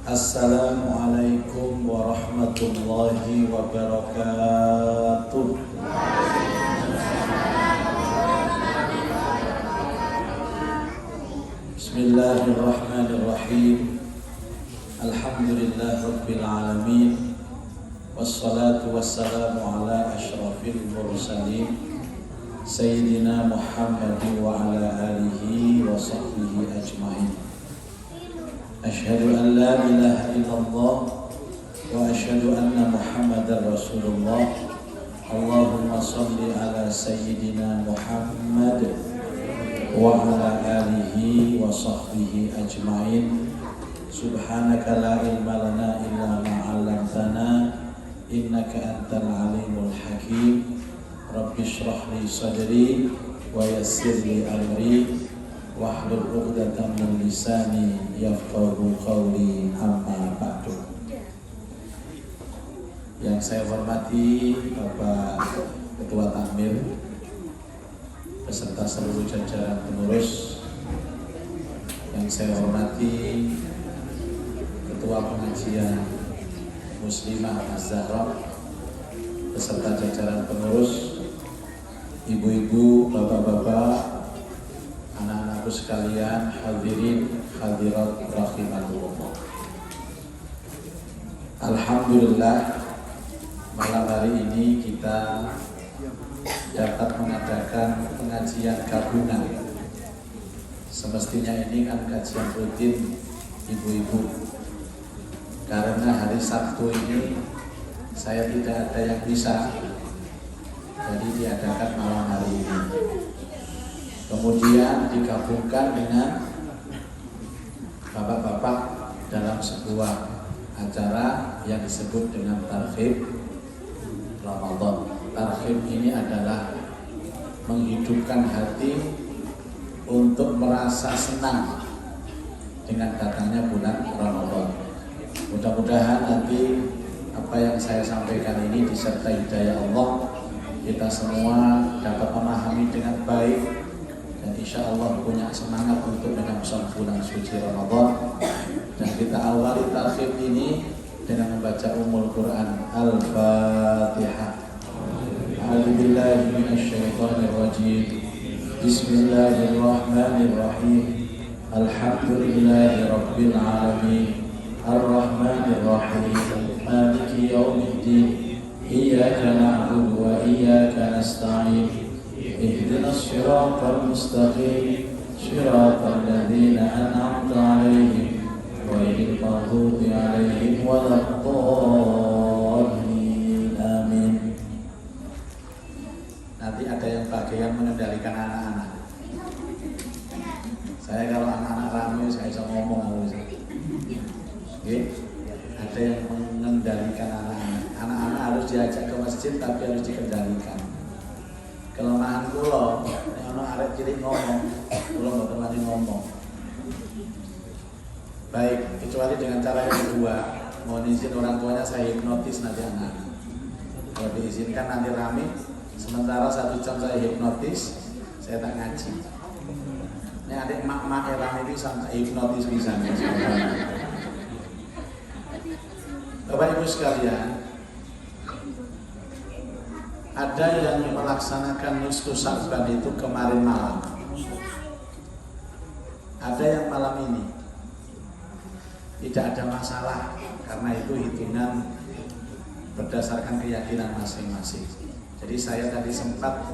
Assalamualaikum warahmatullahi wabarakatuh. Bismillahirrahmanirrahim. Alhamdulillah rabbil alamin. Wassalatu wassalamu ala asyrafil mursalin Sayyidina Muhammadin wa ala alihi wa sahbihi ajma'in. Asyhadu an la ilaha illallah wa asyhadu anna Muhammadar Rasulullah. Allahumma shalli ala Sayyidina Muhammad wa ala alihi wa sahbihi ajma'in. Subhanaka la ilma lana illa ma 'allamtana innaka antal alimul hakim. Rabbi shrah li sadri wa yassir li amri wahlul 'uqdatam min lisani yafqahu qawli, amma ba'du. Yang saya hormati Bapak Ketua Takmir beserta seluruh jajaran pengurus, yang saya hormati Ketua Pengajian Muslimah Az-Zahra beserta jajaran pengurus, ibu-ibu, bapak-bapak, anak-anakku sekalian, hadirin hadirat rahimakumullah. Alhamdulillah, malam hari ini kita dapat mengadakan pengajian gabungan. Semestinya ini kan kajian rutin ibu-ibu. Karena hari Sabtu ini saya tidak ada yang bisa, jadi diadakan malam hari ini. Kemudian digabungkan dengan bapak-bapak dalam sebuah acara yang disebut dengan Targhib Ramadan. Targhib ini adalah menghidupkan hati untuk merasa senang dengan datangnya bulan Ramadan. Mudah-mudahan nanti apa yang saya sampaikan ini disertai hidayah Allah, kita semua dapat memahami dengan baik dan insya Allah punya semangat untuk menyongsong bulan suci Ramadan. Dan kita awali targhib ini dengan membaca Ummul Quran. Al-Fatihah. A'udzubillahi minasyaitonirrajim. Bismillahirrahmanirrahim. Alhamdulillahi rabbil alamin. Ar-Rahmanirrahim. Maliki yaumiddin. Iyyaka na'budu wa iyyaka nasta'in. Ihdinas siratal mustaqim. Siratal ladzina an'amta 'alaihim ghairil maghdubi 'alaihim waladdallin. Amin. Nanti ada yang bagian mengendalikan anak-anak. Saya kalau anak-anak ramai saya bisa ngomong harus. Oke? Ada yang mengendalikan anak-anak. Anak-anak harus diajak ke masjid tapi harus dikendalikan. Kelemahan kula, nek ana arek cilik ngomong, kula mboten wani ngomong. Baik, kecuali dengan cara yang kedua, mohon izin orang tuanya saya hipnotis nanti anak. Kalau diizinkan nanti rame, sementara 1 jam saya hipnotis, saya tak ngaji. Ini adik mak-mak rame itu sampai hipnotis bisa. Bapak Ibu sekalian, ada yang melaksanakan nisfu Sya'ban itu kemarin malam. Ada yang malam ini. Tidak ada masalah karena itu hitungan berdasarkan keyakinan masing-masing. Jadi saya tadi sempat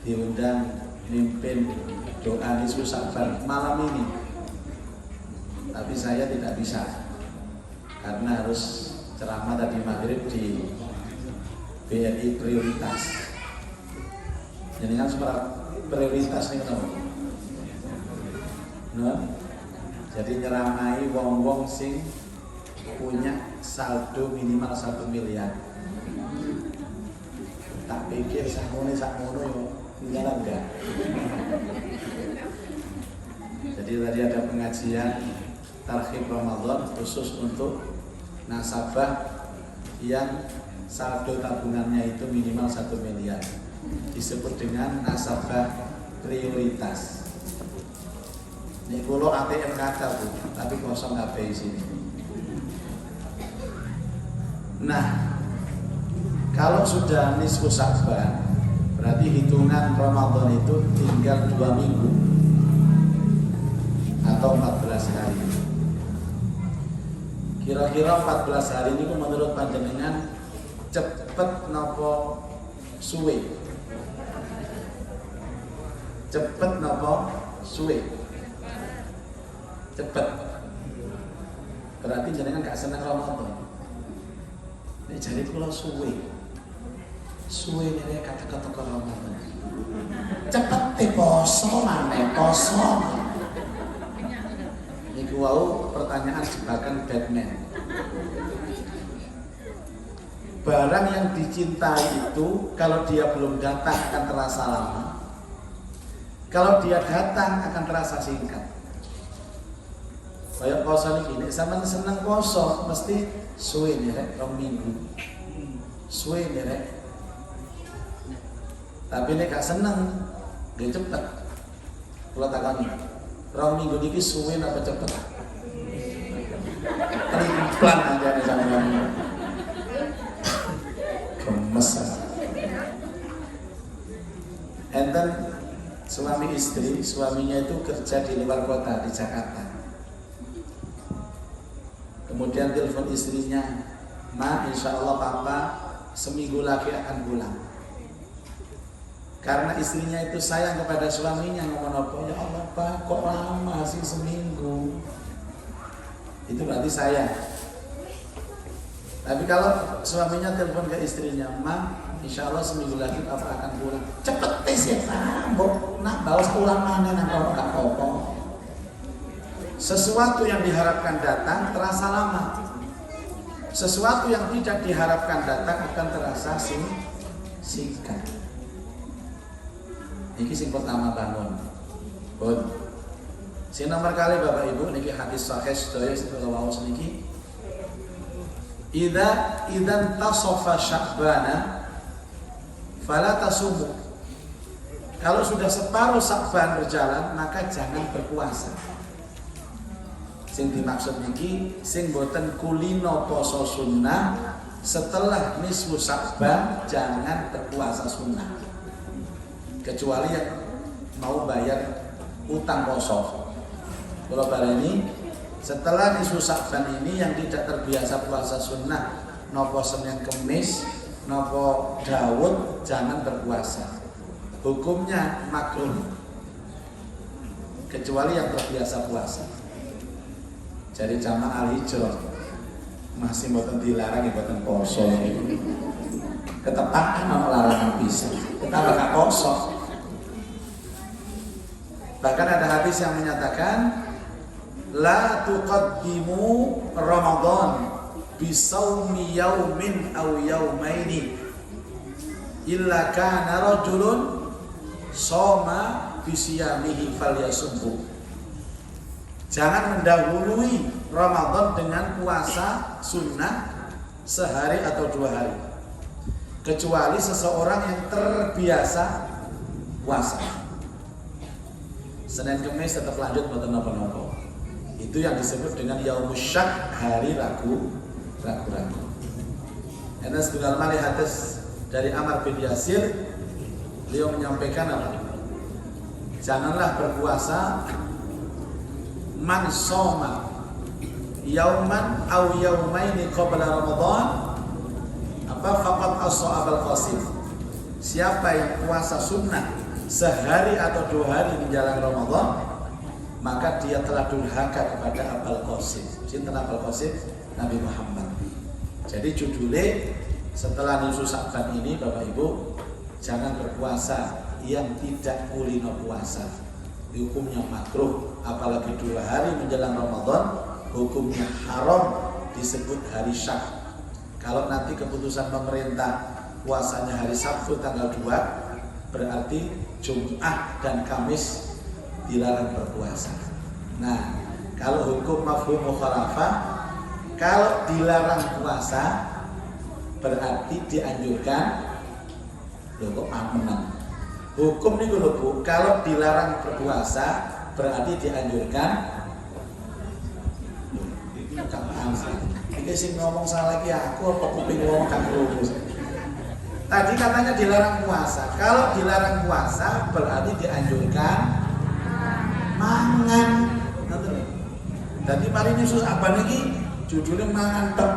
diundang mimpin doa nisfu Sya'ban malam ini. Tapi saya tidak bisa karena harus ceramah tadi maghrib di BRI prioritas. Jadi kan prioritas nih kenapa? Nah, jadi nyeramai wong-wong sing punya saldo minimal 1 miliar. Tak pikir sakmono yo, tinggal enggak. Jadi tadi ada pengajian Targhib Ramadan khusus untuk nasabah yang saldo tabungannya itu minimal 1 miliar. Disebut dengan nasabah prioritas. Ini kulo ATM kata Bu, tapi kosong kabeh sini. Nah, kalau sudah nisfu Sya'ban, berarti hitungan Ramadan itu tinggal 2 minggu atau 14 hari. Kira-kira 14 hari ini menurut panjenengan cepet nopo suwe? Cepet nopo suwe? Cepet. Berarti jenengan gak seneng Ramadan. Nek jadi kula suwe. Suwe ini kata-kata Ramadan. Cepet poso maneh poso. Niku wau pertanyaan jebakan Batman. Barang yang dicintai itu kalau dia belum datang akan terasa lama. Kalau dia datang akan terasa singkat. Kayak poso niki, nek sampean seneng poso mesti suwe rek 2 minggu. Suwe rek. Tapi nek gak seneng, nggih cepet. Kula takoni, 2 minggu niki suwe apa cepet? Plan aja nih sampean. Gemes. Enten suami istri, suaminya itu kerja di luar kota di Jakarta. Kemudian telepon istrinya, "Ma, insya Allah papa seminggu lagi akan pulang." Karena istrinya itu sayang kepada suaminya, ngomong apa, "Ya Allah Pak, kok lama sih seminggu?" Itu berarti sayang. Tapi kalau suaminya telepon ke istrinya, "Ma, insya Allah seminggu lagi papa akan pulang." Cepet sih Pak, nak bawa pulang mana nak kalau gak apa-apa. Sesuatu yang diharapkan datang terasa lama. Sesuatu yang tidak diharapkan datang akan terasa singkat. Niki sing pertama bangun. Pun. Sing nomor kali Bapak Ibu niki hadis sahih sedaya setelah waos niki. Idzan tasafa Sya'bana fala tasumu. Kalau sudah separuh Sya'ban berjalan, maka jangan berpuasa. Sing dimaksud niki sing boten kulino poso sunnah setelah nisfu Sya'ban jangan berpuasa sunnah. Kecuali yang mau bayar utang poso. Kalau baleni setelah nisfu Sya'ban ini yang tidak terbiasa puasa sunnah nopo Senin Kemis, nopo Daud jangan berpuasa. Hukumnya makruh. Kecuali yang terbiasa puasa. Jadi jamaah al-hijrah masih mboten dilarang mboten poso. Ketepatan ana larangan bisa. Tetap gak poso. Bahkan ada hadis yang menyatakan la tuqaddimu Ramadan bisawmi yaumin aw yaumaini illa kana rajulun shoma bisiyamihi falyasumhu. Jangan mendahului Ramadan dengan puasa sunnah sehari atau 2 hari. Kecuali seseorang yang terbiasa puasa. Senin Kemis tetap lanjut mboten napa-napa. Itu yang disebut dengan yaumus syak, hari ragu. Enes bin Al-Mali hadis dari Amr bin Yasir, beliau menyampaikan apa? Janganlah berpuasa man soma yauman aw yaumaini qabla Ramadan faqad as-sa'abal qasim. Siapa yang puasa sunnah sehari atau 2 hari menjelang Ramadan, maka dia telah durhaka kepada Abul Qasim. Sinten Abul Qasim? Nabi Muhammad. Jadi judulnya setelah nisfu Sya'ban ini Bapak Ibu, jangan berpuasa yang tidak kulino puasa. Hukumnya makruh, apalagi 2 hari menjelang Ramadan, hukumnya haram, disebut hari syak. Kalau nanti keputusan pemerintah puasanya hari Sabtu tanggal 2, berarti Jumat dan Kamis dilarang berpuasa. Nah, kalau hukum mafhum mukhalafah, kalau dilarang puasa berarti dianjurkan. Loh kok menang? Hukum ini lho Bu, kalau dilarang berpuasa berarti dianjurkan. Ini sing ngomong salah lagi aku apa kuping ngomong kan lurus. Tadi katanya dilarang puasa. Kalau dilarang puasa berarti dianjurkan mangan. Jadi mari ini susah apa lagi? Judulnya mangan tok.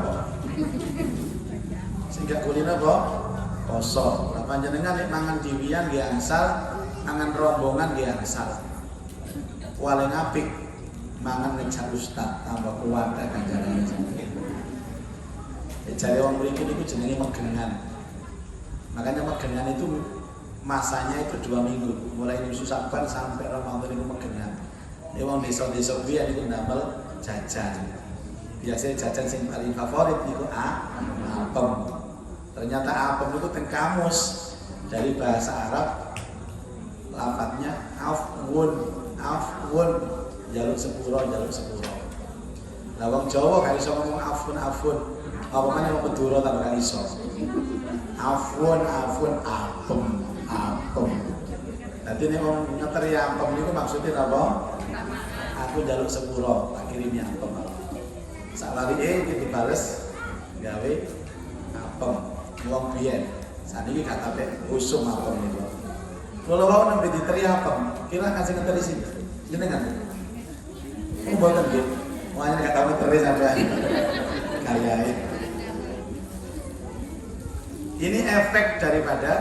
Sehingga kuliner kok kosong. Lah panjenengan nek mangan diwian nggih angsal, mangan rombongan nggih angsal. Paling apik mangan nek sak ustaz tambah kuat ganjarane. Jare wong mriki niku jenenge megengan. Makanya megengan itu masanya itu 2 minggu, mulai musim Saban sampai Ramadan itu megengan. Ini wong desa-desa biyen niku ndamel jajan. Biasanya jajan sing paling favorit niku apem. Ternyata apem itu teng kamus dari bahasa Arab lafadznya afwun, jaluk sepuro. Lah wong Jawa gak iso ngomong afun. Apa meneh wong Madura tak gak iso. Afun apem. Dadi nek wong ngeteri apem niku maksudnya apa? Aku jaluk sepuro, tak kirimi apem. Sakwalike iki dibales gawe apem. Wong biyen saniki gak tapek usum apem niku. Kalau wau nembe diteri apem, kira kasih ngeteri sini. Jenengan. Mboten nggih. Wong gak tau ngeteri sampean. Kayae. Ini efek daripada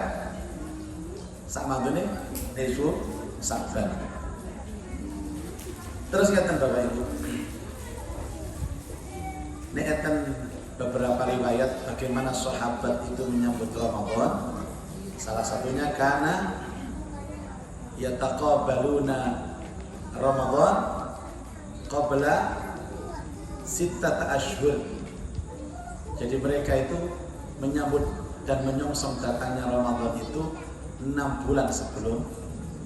samadune Nesu Saban. Terus ngeten Bapak Ibu. Nek enten beberapa riwayat bagaimana sahabat itu menyambut Ramadan. Salah satunya karena yataqabbaluna Ramadan qabla 6 ashhur. Jadi mereka itu menyambut dan menyongsong datangnya Ramadan itu 6 bulan sebelum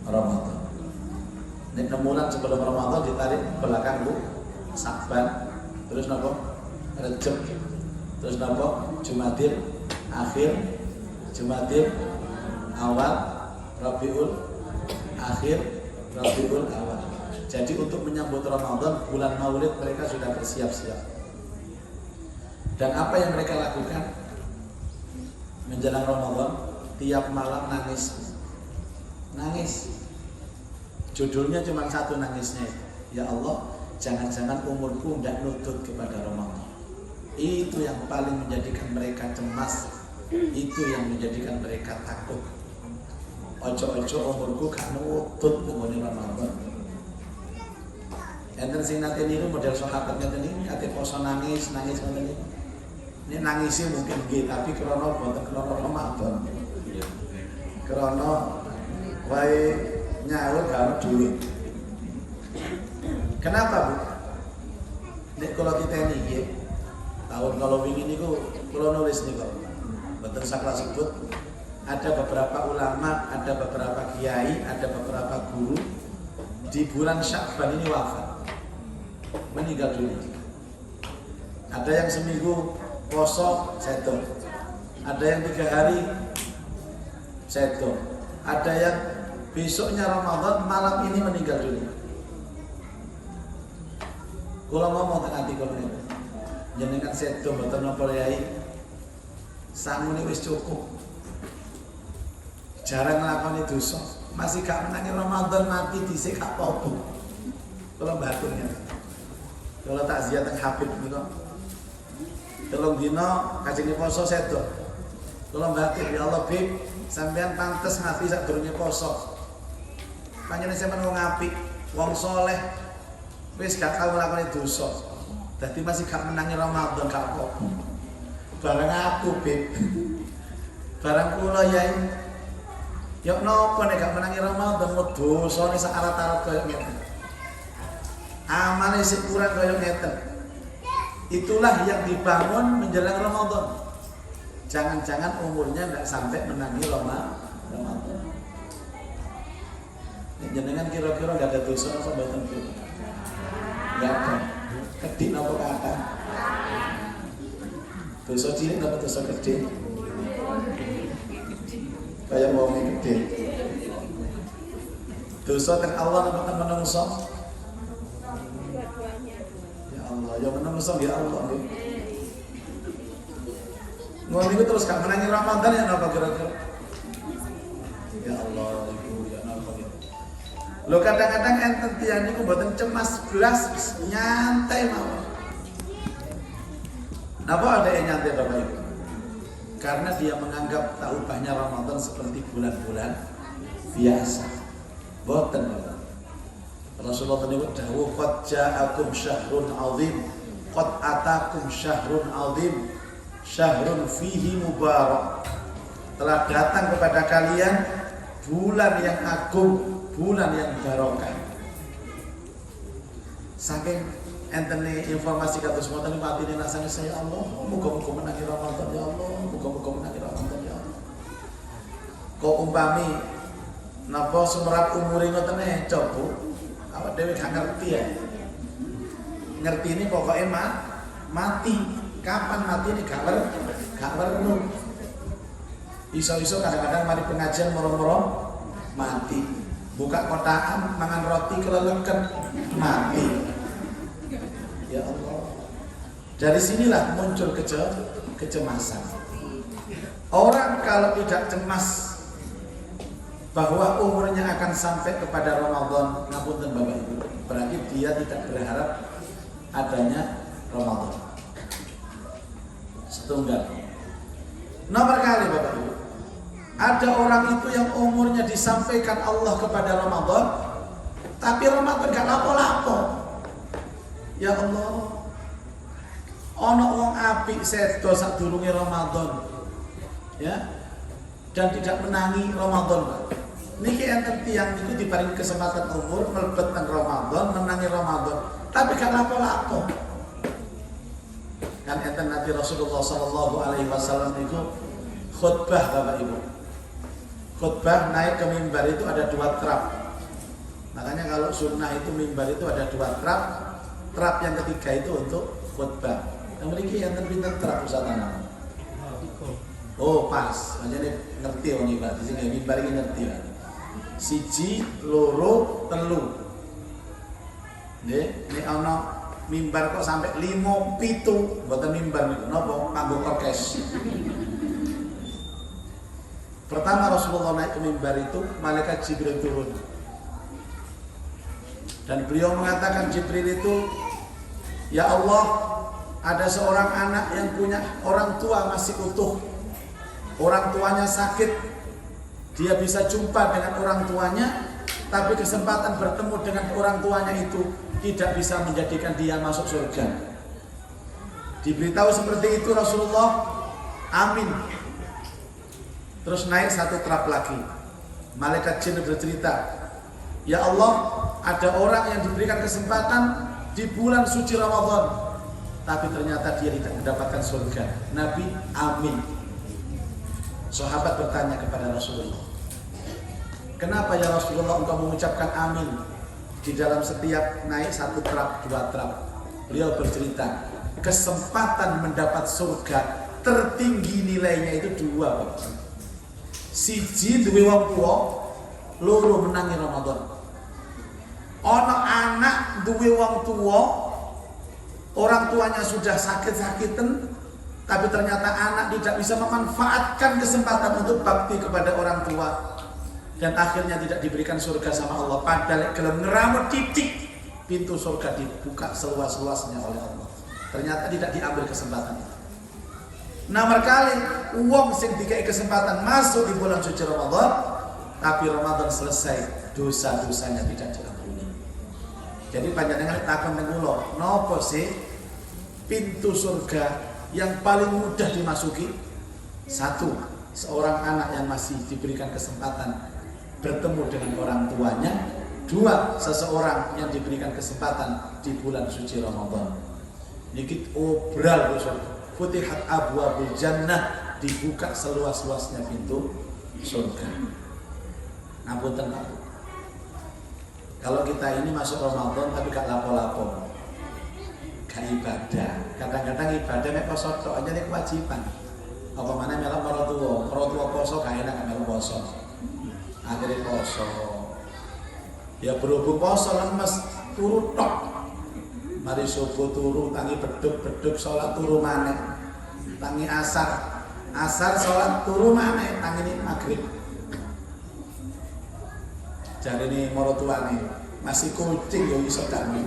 Ramadan. 6 bulan sebelum Ramadan ditarik belakang Bu, Saban, terus napa? Rejab, terus napa? Jumadil akhir, Jumadil awal, Rabiul akhir, Rabiul awal. Jadi untuk menyambut Ramadan bulan Maulid mereka sudah bersiap-siap. Dan apa yang mereka lakukan? Menjelang Ramadan tiap malam nangis. Judulnya cuma satu nangisnya, ya Allah, jangan-jangan umurku tidak nutut kepada Ramadan. Itu yang paling menjadikan mereka cemas, itu yang menjadikan mereka takut. Ojo-ojo umurku gak nutut mengenai Ramadan. Enten sing nate niru model sahabat ngeten iki ate poso nangis ngoten iki. Ini nangisnya mungkin nggih, tapi krana boten krana Ramadan. Krana wae nyaur gak duit. Kenapa, Bu? Nek kalau kita ini nggih, tahun kalau wingi niku kula nulis niku. Boten sakla sebut, ada beberapa ulama, ada beberapa kiai, ada beberapa guru di bulan Sya'ban ini wafat. Meninggal dunia. Ada yang seminggu poso sedo, ada yang 3 hari sedo, ada yang besoknya Ramadan malam ini meninggal dunia. Kalau ngomong teng ati kula jenengan sedo mboten napa yai, sangune wis cukup. Jarang nglakoni dosa, masih gak menangi Ramadan mati dhisik gak apa-apa. Kula mbaturnya. Kalau takziah teng Habib niku 3 dina kajenge poso sedo. Kula mbatur ya Allah Bib, sampean pantes mati sadurunge poso. Panjenengan sampean wong apik, wong saleh, wis gak tau nglakoni dosa. Dadi masih gak menangi Ramadan gak apa-apa. Barang aku Bib. Barang kula yai. Ya napa nek gak menangi Ramadan mau dosane sak arat-arat koyo ngeten. Amane sik kurang koyo ngeten. Itulah yang dibangun menjelang Ramadan. Jangan-jangan umurnya enggak sampai menangi Ramadan. Jenengan kira-kira enggak ada dosa apa mboten? Enggak ada. Kedhi napa kata? Dosa cilik napa dosa gede? Kayak wong gede. Dosa teng Allah napa teng manungsa? Ya Allah, ya menungso ya Allah nggih. Ngono iku terus gak menangi Ramadan ya napa kira-kira? Ya Allah, Ibu, ya napa gitu. Lo kadang-kadang enten tiyang niku mboten cemas belas nyantai mawon. Napa ada yang nyantai Bapak Ibu? Karena dia menganggap taubahnya Ramadan seperti bulan-bulan biasa. Boten Bapak. Rasulullah menyebut dawuh qad ja'akum syahrun 'azim, qad atakum syahrun 'azim, syahrun fihi mubarak. Telah datang kepada kalian bulan yang agung, bulan yang barokah. Saking entene informasi kata semua tadi mati ini rasanya saya Allah, muga-muga menangi Ramadan ya Allah, muga-muga menangi Ramadan ya Allah. Kok umpami napa sumrat umure ngoten coba awak dhewe gak ngerti ya. Ngerti ini pokoknya mati. Kapan mati ini gak weruh. Iso-iso kadang-kadang mari pengajian moro-moro mati. Buka kotaan mangan roti keleleken mati. Ya Allah. Dari sinilah muncul kecemasan. Orang kalau tidak cemas bahwa umurnya akan sampai kepada Ramadan, ngapunten Bapak Ibu, berarti dia tidak berharap adanya Ramadan. Setunggal. Nomor kali Bapak Ibu, ada orang itu yang umurnya disampaikan Allah kepada Ramadan, tapi Ramadan gak lapo-lapo. Ya Allah, ono wong apik sedo sadurunge Ramadan, ya, dan tidak menangi Ramadan, Pak. Niki enten tiyang niku diparingi kesempatan umur mlebet nang Ramadan, menangi Ramadan, tapi gak lapo-lapo. Kan enten Nabi Rasulullah sallallahu alaihi wasallam niku khutbah Bapak Ibu. Khutbah naik ke mimbar itu ada 2 trap. Makanya kalau sunnah itu mimbar itu ada 2 trap. Trap yang ketiga itu untuk khutbah. Yang memiliki yang pinter trap Ustaz Anam. Oh pas, makanya ngerti orang ini Pak. Di sini mimbar ini ngerti Pak. 1, 2, 3. Ini ana mimbar kok sampai 5, 7. Mboten mimbar niku napa? Panggung orkes. Pertama Rasulullah naik ke mimbar itu, malaikat Jibril turun. Dan beliau mengatakan Jibril itu, ya Allah, ada seorang anak yang punya orang tua masih utuh. Orang tuanya sakit, dia bisa jumpa dengan orang tuanya, tapi kesempatan bertemu dengan orang tuanya itu tidak bisa menjadikan dia masuk surga. Diberitahu seperti itu Rasulullah, amin. Terus naik 1 trap lagi. Malaikat jin bercerita, ya Allah, ada orang yang diberikan kesempatan di bulan suci Ramadan, tapi ternyata dia tidak mendapatkan surga. Nabi, amin. Sahabat bertanya kepada Rasulullah, kenapa ya Rasulullah engkau mengucapkan amin di dalam setiap naik 1 trap, 2 trap? Beliau bercerita, kesempatan mendapat surga tertinggi nilainya itu 2. 1 duwe wong tuwa, 2 menangi Ramadan. Ana anak duwe wong tuwa, orang tuanya sudah sakit-sakiten, tapi ternyata anak tidak bisa memanfaatkan kesempatan untuk bakti kepada orang tua, dan akhirnya tidak diberikan surga sama Allah. Padahal gelem ngeramut titik, pintu surga dibuka seluas-luasnya oleh Allah. Ternyata tidak diambil kesempatan itu. Nomor kali uang sing dikai kesempatan masuk di bulan suci Ramadan, tapi Ramadan selesai, dosa-dosanya tidak diampuni. Jadi panjenengan takon teng kula, napa sih pintu surga yang paling mudah dimasuki? 1, seorang anak yang masih diberikan kesempatan bertemu dengan orang tuanya. 2, seseorang yang diberikan kesempatan di bulan suci Ramadan. Niki obral surga. Futihat abwabul jannah, dibuka seluas-luasnya pintu surga. Ngapunten Pak. Kalau kita ini masuk Ramadan tapi gak lapo-lapo, gak ibadah. Kadang-kadang ibadah nek poso tok aja nek kewajiban. Apa mana melok maratuwa poso gak enak melok poso. Akhirnya poso. Ya berhubung poso lemes turu tok. Mari subuh turu, tangi beduk salat turu maneh. Tangi asar Asar sholat turu maneh tangini maghrib. Jarine marotuane masih kucing yo iso kami.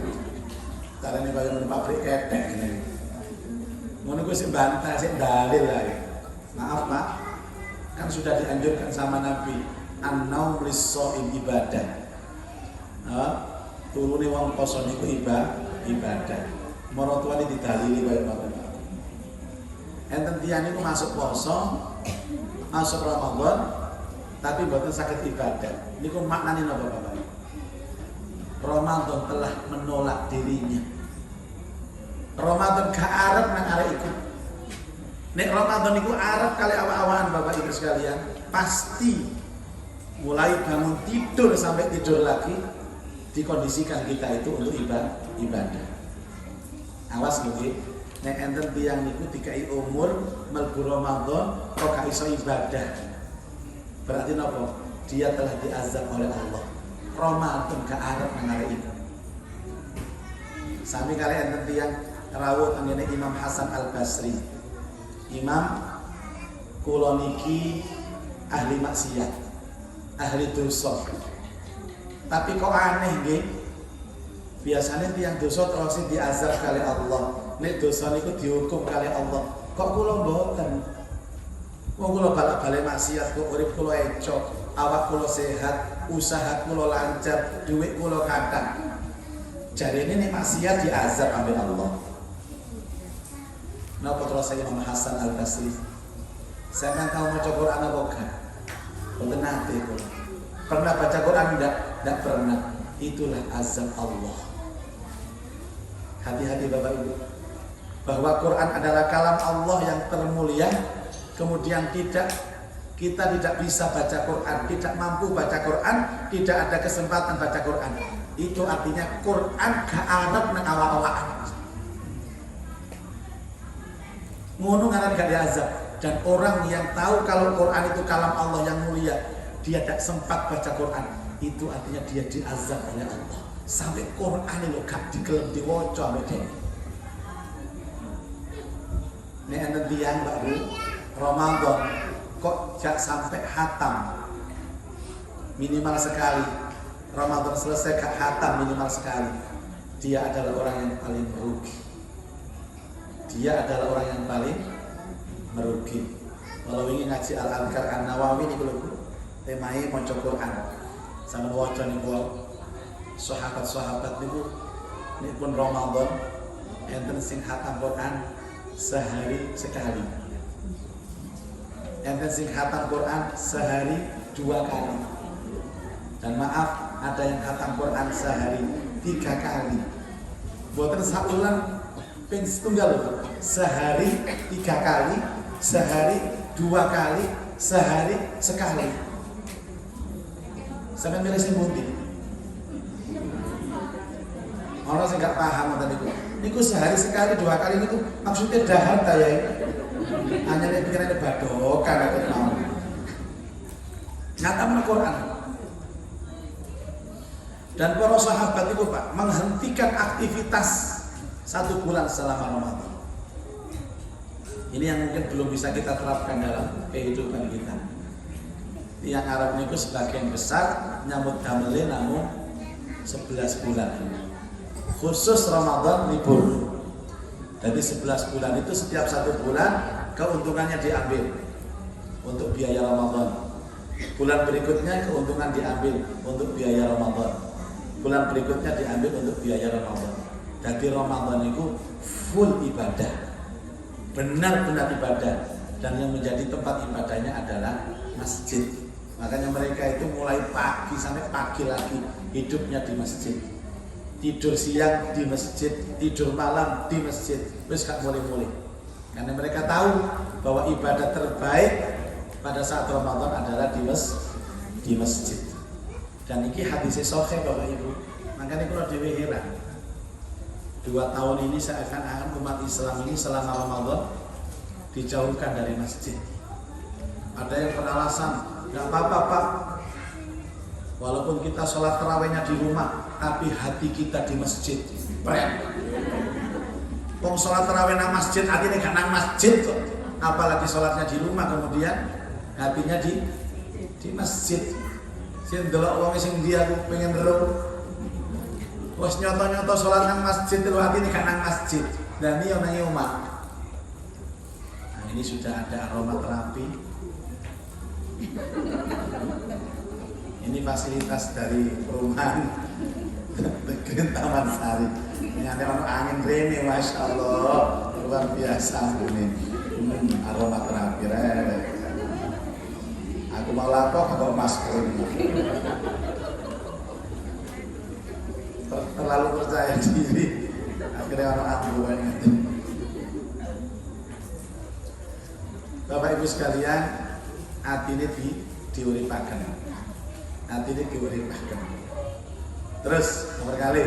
Carane kaya nang pabrik ketek ngene. Ngono ku sing bantah sing dalil ae. Maaf Pak, kan sudah dianjurkan sama Nabi, an-naum lis-shaim ibadah. Turune wong poso niku ibadah. Marotuane didalili kaya ngono. Enten tiyang niku masuk poso, masuk Ramadan, tapi mboten saged ibadah. Niku maknane napa Bapak? Ramadan telah menolak dirinya. Ramadan gak arep nang arek iku. Nek Ramadan iku arep kali awak-awakan Bapak Ibu sekalian, pasti mulai bangun tidur sampai tidur lagi dikondisikan kita itu untuk ibadah. Awas nggih, nek enten tiyang niku dikai umur mlebu Ramadan kok gak iso ibadah. Berarti napa? Dia telah diazab oleh Allah. Ramadan gak arep nang arek iku. Sami kali enten tiyang rawuh tangene Imam Hasan Al-Basri. Imam kula niki ahli maksiat, ahli dosa. Tapi kok aneh nggih? Biasanya tiyang dosa terus diazab kali Allah. Nek dosa niku dihukum kali Allah. Kok kula mboten? Wong kula balik-balik maksiat kok urip kula ecok, awak kula sehat, usaha kula lancar, duit kula kathah. Jarine nek maksiat diazab ambek Allah. Napa terus Imam Hasan Al-Basri? Saya kan tahu maca Quran apa enggak? Mboten nate kula. Pernah baca Quran enggak pernah. Itulah azab Allah. Hati-hati Bapak Ibu. Bahwa Quran adalah kalam Allah yang termulia. Kemudian kita tidak bisa baca Quran, tidak mampu baca Quran, tidak ada kesempatan baca Quran. Itu artinya Quran gak arep nang awak-awakan. Ngono ngaran gak diazab. Dan orang yang tahu kalau Quran itu kalam Allah yang mulia, dia tidak sempat baca Quran, itu artinya dia diazab oleh Allah. Sampai Quran itu gak digelem diwaca ambek dia. Nek enten tiyang Mbak Bu, Ramadan kok gak sampai hatam minimal sekali. Ramadan selesai gak hatam minimal sekali. Dia adalah orang yang paling merugi. Dia adalah orang yang paling merugi. Kalau ingin ngaji Al-Adhkar An-Nawawi niku lho, temae maca Quran. Sampeyan waca niku sahabat-sahabat niku pun Ramadan enten sing khatam Quran sehari sekali. Enten sing khatam Quran sehari 2 kali. Dan maaf, ada yang khatam Quran sehari 3 kali. Boten saulan ping setunggal lho. Sehari 3 kali, sehari 2 kali, sehari sekali. Sampai milih sing pundi? Orang sing gak paham ngoten niku. Niku sehari sekali 2 kali niku maksudnya dahar ta ya. Hanya nek pikirane badokan atau mau. Ngatamna Quran. Dan para sahabat itu Pak menghentikan aktivitas 1 bulan selama Ramadan. Ini yang mungkin belum bisa kita terapkan dalam kehidupan kita. Yang Arab niku sebagian besar nyambut damele namun 11 bulan. Khusus Ramadan libur. Jadi 11 bulan itu setiap 1 bulan keuntungannya diambil untuk biaya Ramadan. Bulan berikutnya keuntungan diambil untuk biaya Ramadan. Bulan berikutnya diambil untuk biaya Ramadan. Jadi Ramadan itu full ibadah, benar-benar ibadah. Dan yang menjadi tempat ibadahnya adalah masjid. Makanya mereka itu mulai pagi sampai pagi lagi hidupnya di masjid. Tidur siang di masjid, tidur malam di masjid. Terus gak mulai-mulai. Karena mereka tahu bahwa ibadah terbaik pada saat Ramadan adalah di masjid. Dan ini hadis sahih Bapak Ibu. Makanya kalau dhewe heran. 2 tahun ini seakan-akan umat Islam ini selama Ramadan dijauhkan dari masjid. Ada yang beralasan, nggak apa-apa Pak, walaupun kita sholat tarawihnya di rumah, tapi hati kita di masjid. Wong sholat tarawih nang masjid, artinya gak nang masjid kok. apalagi sholatnya di rumah, kemudian hatinya di masjid. Sing delok wong sing dia aku pengen ero. Wes nyoto-nyoto sholat nang masjid lho atine gak nang masjid. Dan ini yang nang omah. Nah, ini sudah ada aromaterapi. Ini fasilitas dari perumahan Negeri Taman Sari. Ini ada angin rene, masya Allah, luar biasa ini. Aromaterapi. Aku mau lapor kalau masker ini. Terlalu percaya diri. Akhirnya orang aku ini. Bapak Ibu sekalian, hati ini diuripakan. Hati ini diuripakan. Terus nomor kali,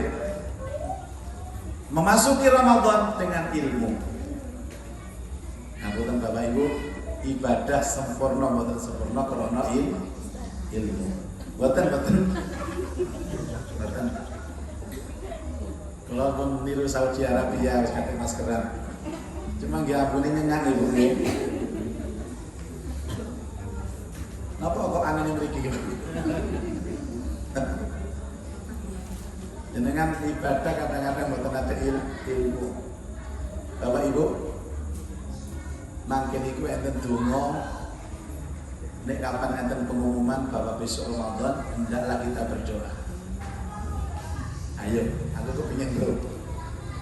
memasuki Ramadan dengan ilmu. Nah, bukan Bapak Ibu, ibadah sempurna mboten sempurna karena ilmu. Mboten. Kalau pun niru Saudi Arabia harus pakai maskeran. Cuma nggih ampune nyenyak Ibu. Apa kok angin mriki iki? Jenengan ibadah kadang-kadang mboten ada ilmu. Bapak Ibu, mangken iku enten donga nek kapan enten pengumuman bahwa besok Ramadan hendaklah kita berdoa. Ayo, aku kepingin lho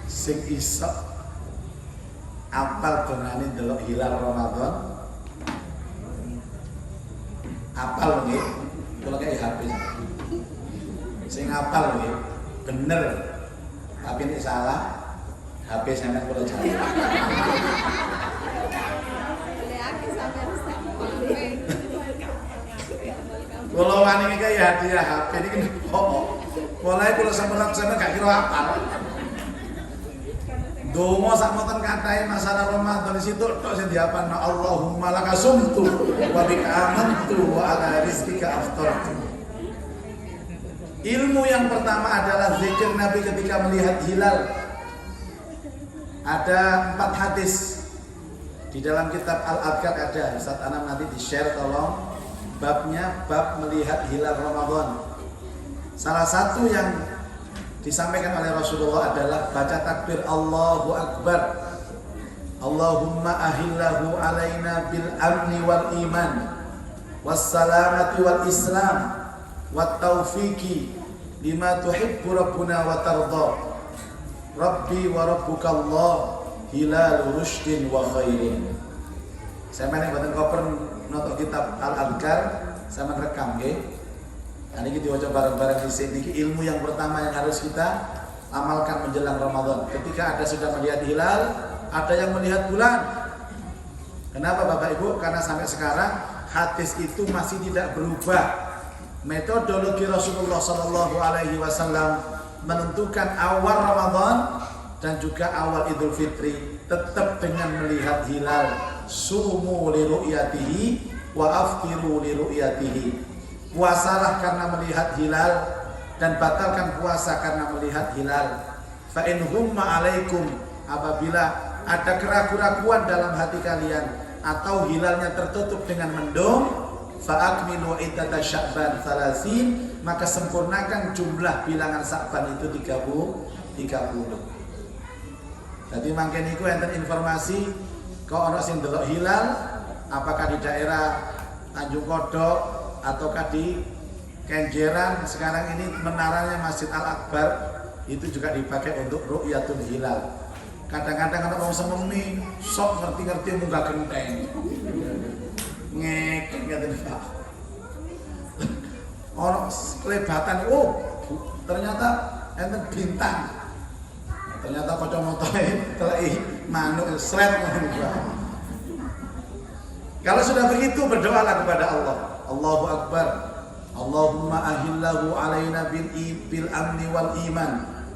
sing iso apal dongane delok hilal Ramadan. Apal nggih, kula kayak HP. Sing apal nggih, bener. Tapi nek salah, HP sampean kula jawab. Kalau wani iki ya hadiah HP niki kok mulai kula sampeyan gak kira apal. Donga sak moten katahe masalah Ramadan situ tok sing diapalno Allahumma laka sumtu wa bika amantu wa ala rizqika aftartu. Ilmu yang pertama adalah zikir Nabi ketika melihat hilal. Ada 4 hadis di dalam kitab Al-Adhkar ada. Ustaz Anam nanti di-share tolong. Babnya bab melihat hilal Ramadan. Salah satu yang disampaikan oleh Rasulullah adalah baca takbir Allahu Akbar. Allahumma ahillahu alaina bil amni wal iman was salamati wal islam wat taufiqi lima tuhibbu rabbuna wa tarda. Rabbi wa rabbuka Allah hilal rushdin wa khairin. Saya main buatan koper noto kitab Al-Adhkar, saya merekam nggih. Ini kita baca bareng-bareng di sini. Ilmu yang pertama yang harus kita amalkan menjelang Ramadan. Ketika ada sudah melihat hilal, ada yang melihat bulan. Kenapa Bapak Ibu? Karena sampai sekarang hadis itu masih tidak berubah. Metodologi Rasulullah SAW menentukan awal Ramadan dan juga awal Idul Fitri tetap dengan melihat hilal. Sumu li ru'yatihi wa aftiru li ru'yatihi. Puasalah karena melihat hilal dan batalkan puasa karena melihat hilal. Fa in humma alaikum, apabila ada keraguan-keraguan dalam hati kalian atau hilalnya tertutup dengan mendung, fa akmilu iddata Sya'ban 30, maka sempurnakan jumlah bilangan Sya'ban itu 30. Jadi mangken iku enten informasi kok ana sing delok hilal apakah di daerah Tanjung Kodok ataukah di Kenjeran. Sekarang ini menaranya Masjid Al-Akbar itu juga dipakai untuk ru'yatul hilal. Kadang-kadang ana wong sememi sok ngerti-ngerti munggah genteng. Ngek ngaten Pak. Ono kelebatan, oh ternyata enten bintang. Ternyata kacamatae teleki manuk sret. Kalau sudah begitu berdoalah kepada Allah. Allahu Akbar. Allahumma ahillahu alaina bil amni wal iman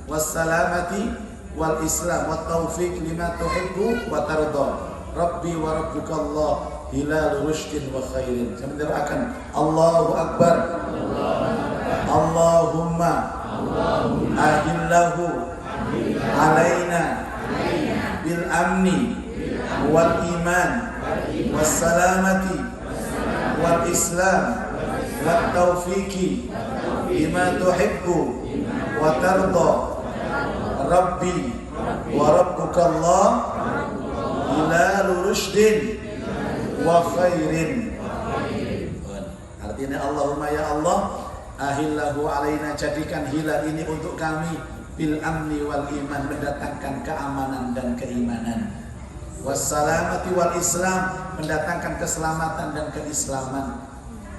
was salamati wal islam wat taufiq lima tuhibbu wa tarda. Rabbi wa rabbuka Allah hilal rushdin wa khairin. Saya akan Allahu Akbar. Allahumma ahillahu alaina bil amni wal iman wassalamati wal islam wat taufiqi bima tuhibbu wa tarda rabbi wa rabbuka Allah ila rusydin wa khairin. Artinya Allahumma ya Allah, ahillahu alaina, jadikan hilal ini untuk kami bil amni wal iman, mendatangkan keamanan dan keimanan, wassalamati wal islam, mendatangkan keselamatan dan keislaman,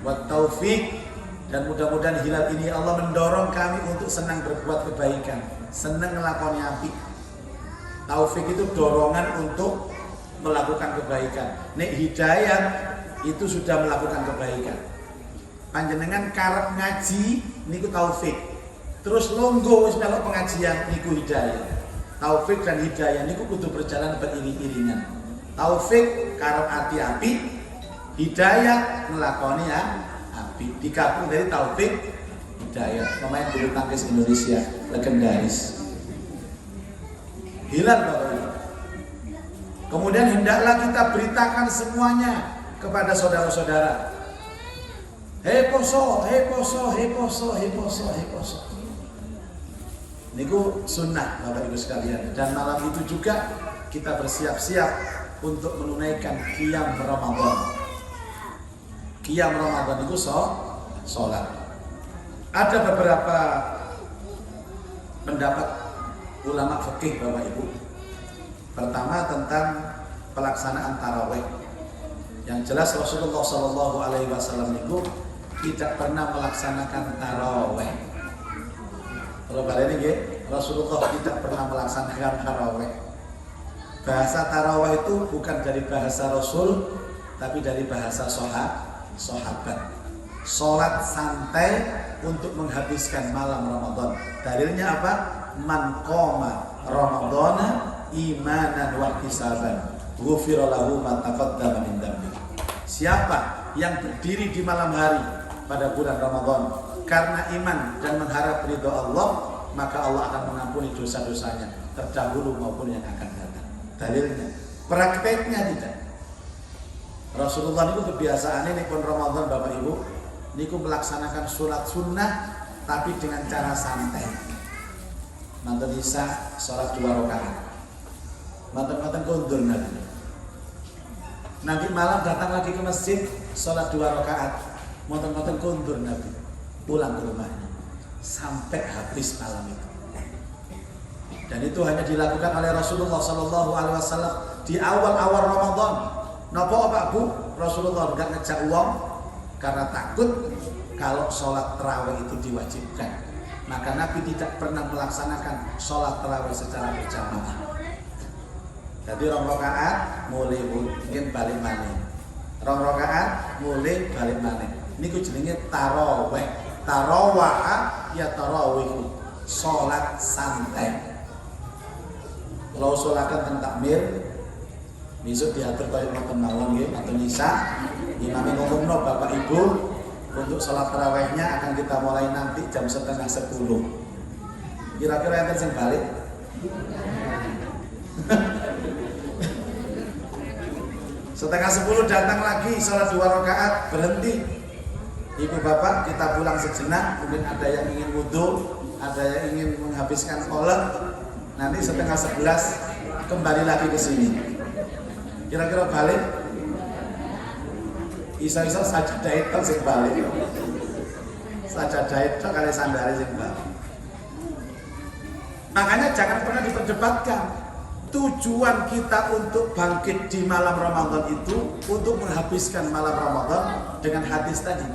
wat taufiq, dan mudah-mudahan hilal ini Allah mendorong kami untuk senang berbuat kebaikan, senang ngelakoni apik. Taufik itu dorongan untuk melakukan kebaikan. Nek hidayah itu sudah melakukan kebaikan. Panjenengan karep ngaji niku taufik. Terus longgo wis melok pengajian niku hidayah. Taufik dan hidayah niku kudu berjalan beriring-iringan. Taufik karep ati-api, hidayah ngelakoni api. Digabung dari taufik hidayah. Pemain bulu tangkis Indonesia legendaris. Hilal Bapak Ibu. Kemudian hendaklah kita beritakan semuanya kepada saudara-saudara. Hei poso, hei poso, hei poso, hei poso, hei poso. Niku sunnah Bapak Ibu sekalian. Dan malam itu juga kita bersiap-siap untuk menunaikan qiyam Ramadan. Qiyam Ramadan itu sholat. Ada beberapa pendapat ulama fikih Bapak Ibu. Pertama tentang pelaksanaan tarawih. Yang jelas Rasulullah SAW itu tidak pernah melaksanakan tarawih. Kalau kalian ini Rasulullah tidak pernah melaksanakan tarawih. Bahasa tarawih itu bukan dari bahasa Rasul, tapi dari bahasa sahabat. Sholat santai untuk menghabiskan malam Ramadan. Dalilnya apa? Man qoma Ramadana imanan wa ihtisaban ghufira lahu ma taqaddama min dhanbi. Siapa yang berdiri di malam hari pada bulan Ramadan karena iman dan mengharap ridho Allah, maka Allah akan mengampuni dosa-dosanya terdahulu maupun yang akan datang. Dalilnya, prakteknya tidak. Rasulullah itu kebiasaan ini pun Ramadan Bapak Ibu niku melaksanakan sholat sunnah tapi dengan cara santai. Mantan Isya sholat 2 rakaat. Mantan kondur nanti malam datang lagi ke masjid sholat 2 rakaat. Mantan kondur Nabi pulang ke rumahnya sampai habis malam itu. Dan itu hanya dilakukan oleh Rasulullah SAW di awal-awal Ramadan. Napa Pak Bu? Rasulullah enggak ngejak uang karena takut kalau sholat tarawih itu diwajibkan. Maka Nabi tidak pernah melaksanakan sholat tarawih secara berjamaah. Jadi 2 rakaat mulai mungkin balik maneh. 2 rakaat mulai balik maneh. Niku jenenge tarawih. Tarawah ya tarawih. Sholat santai. Kalau sholakan teng takmir, besok diatur kaya ngoten mawon nggih, Manten Isya. Imam ngomongno Bapak Ibu, untuk sholat tarawihnya akan kita mulai nanti jam 9:30. Kira-kira enten sing balik? Setengah 10 datang lagi sholat 2 rakaat, berhenti. Ibu bapak kita pulang sejenak, mungkin ada yang ingin wudu, ada yang ingin menghabiskan sholat. Nanti setengah 11 kembali lagi ke sini. Kira-kira balik? Isa-isa sajadah itu sing balik. Sajadah itu kali sandari sing balik. Makanya jangan pernah diperdebatkan. Tujuan kita untuk bangkit di malam Ramadan itu untuk menghabiskan malam Ramadan dengan hadis tadi.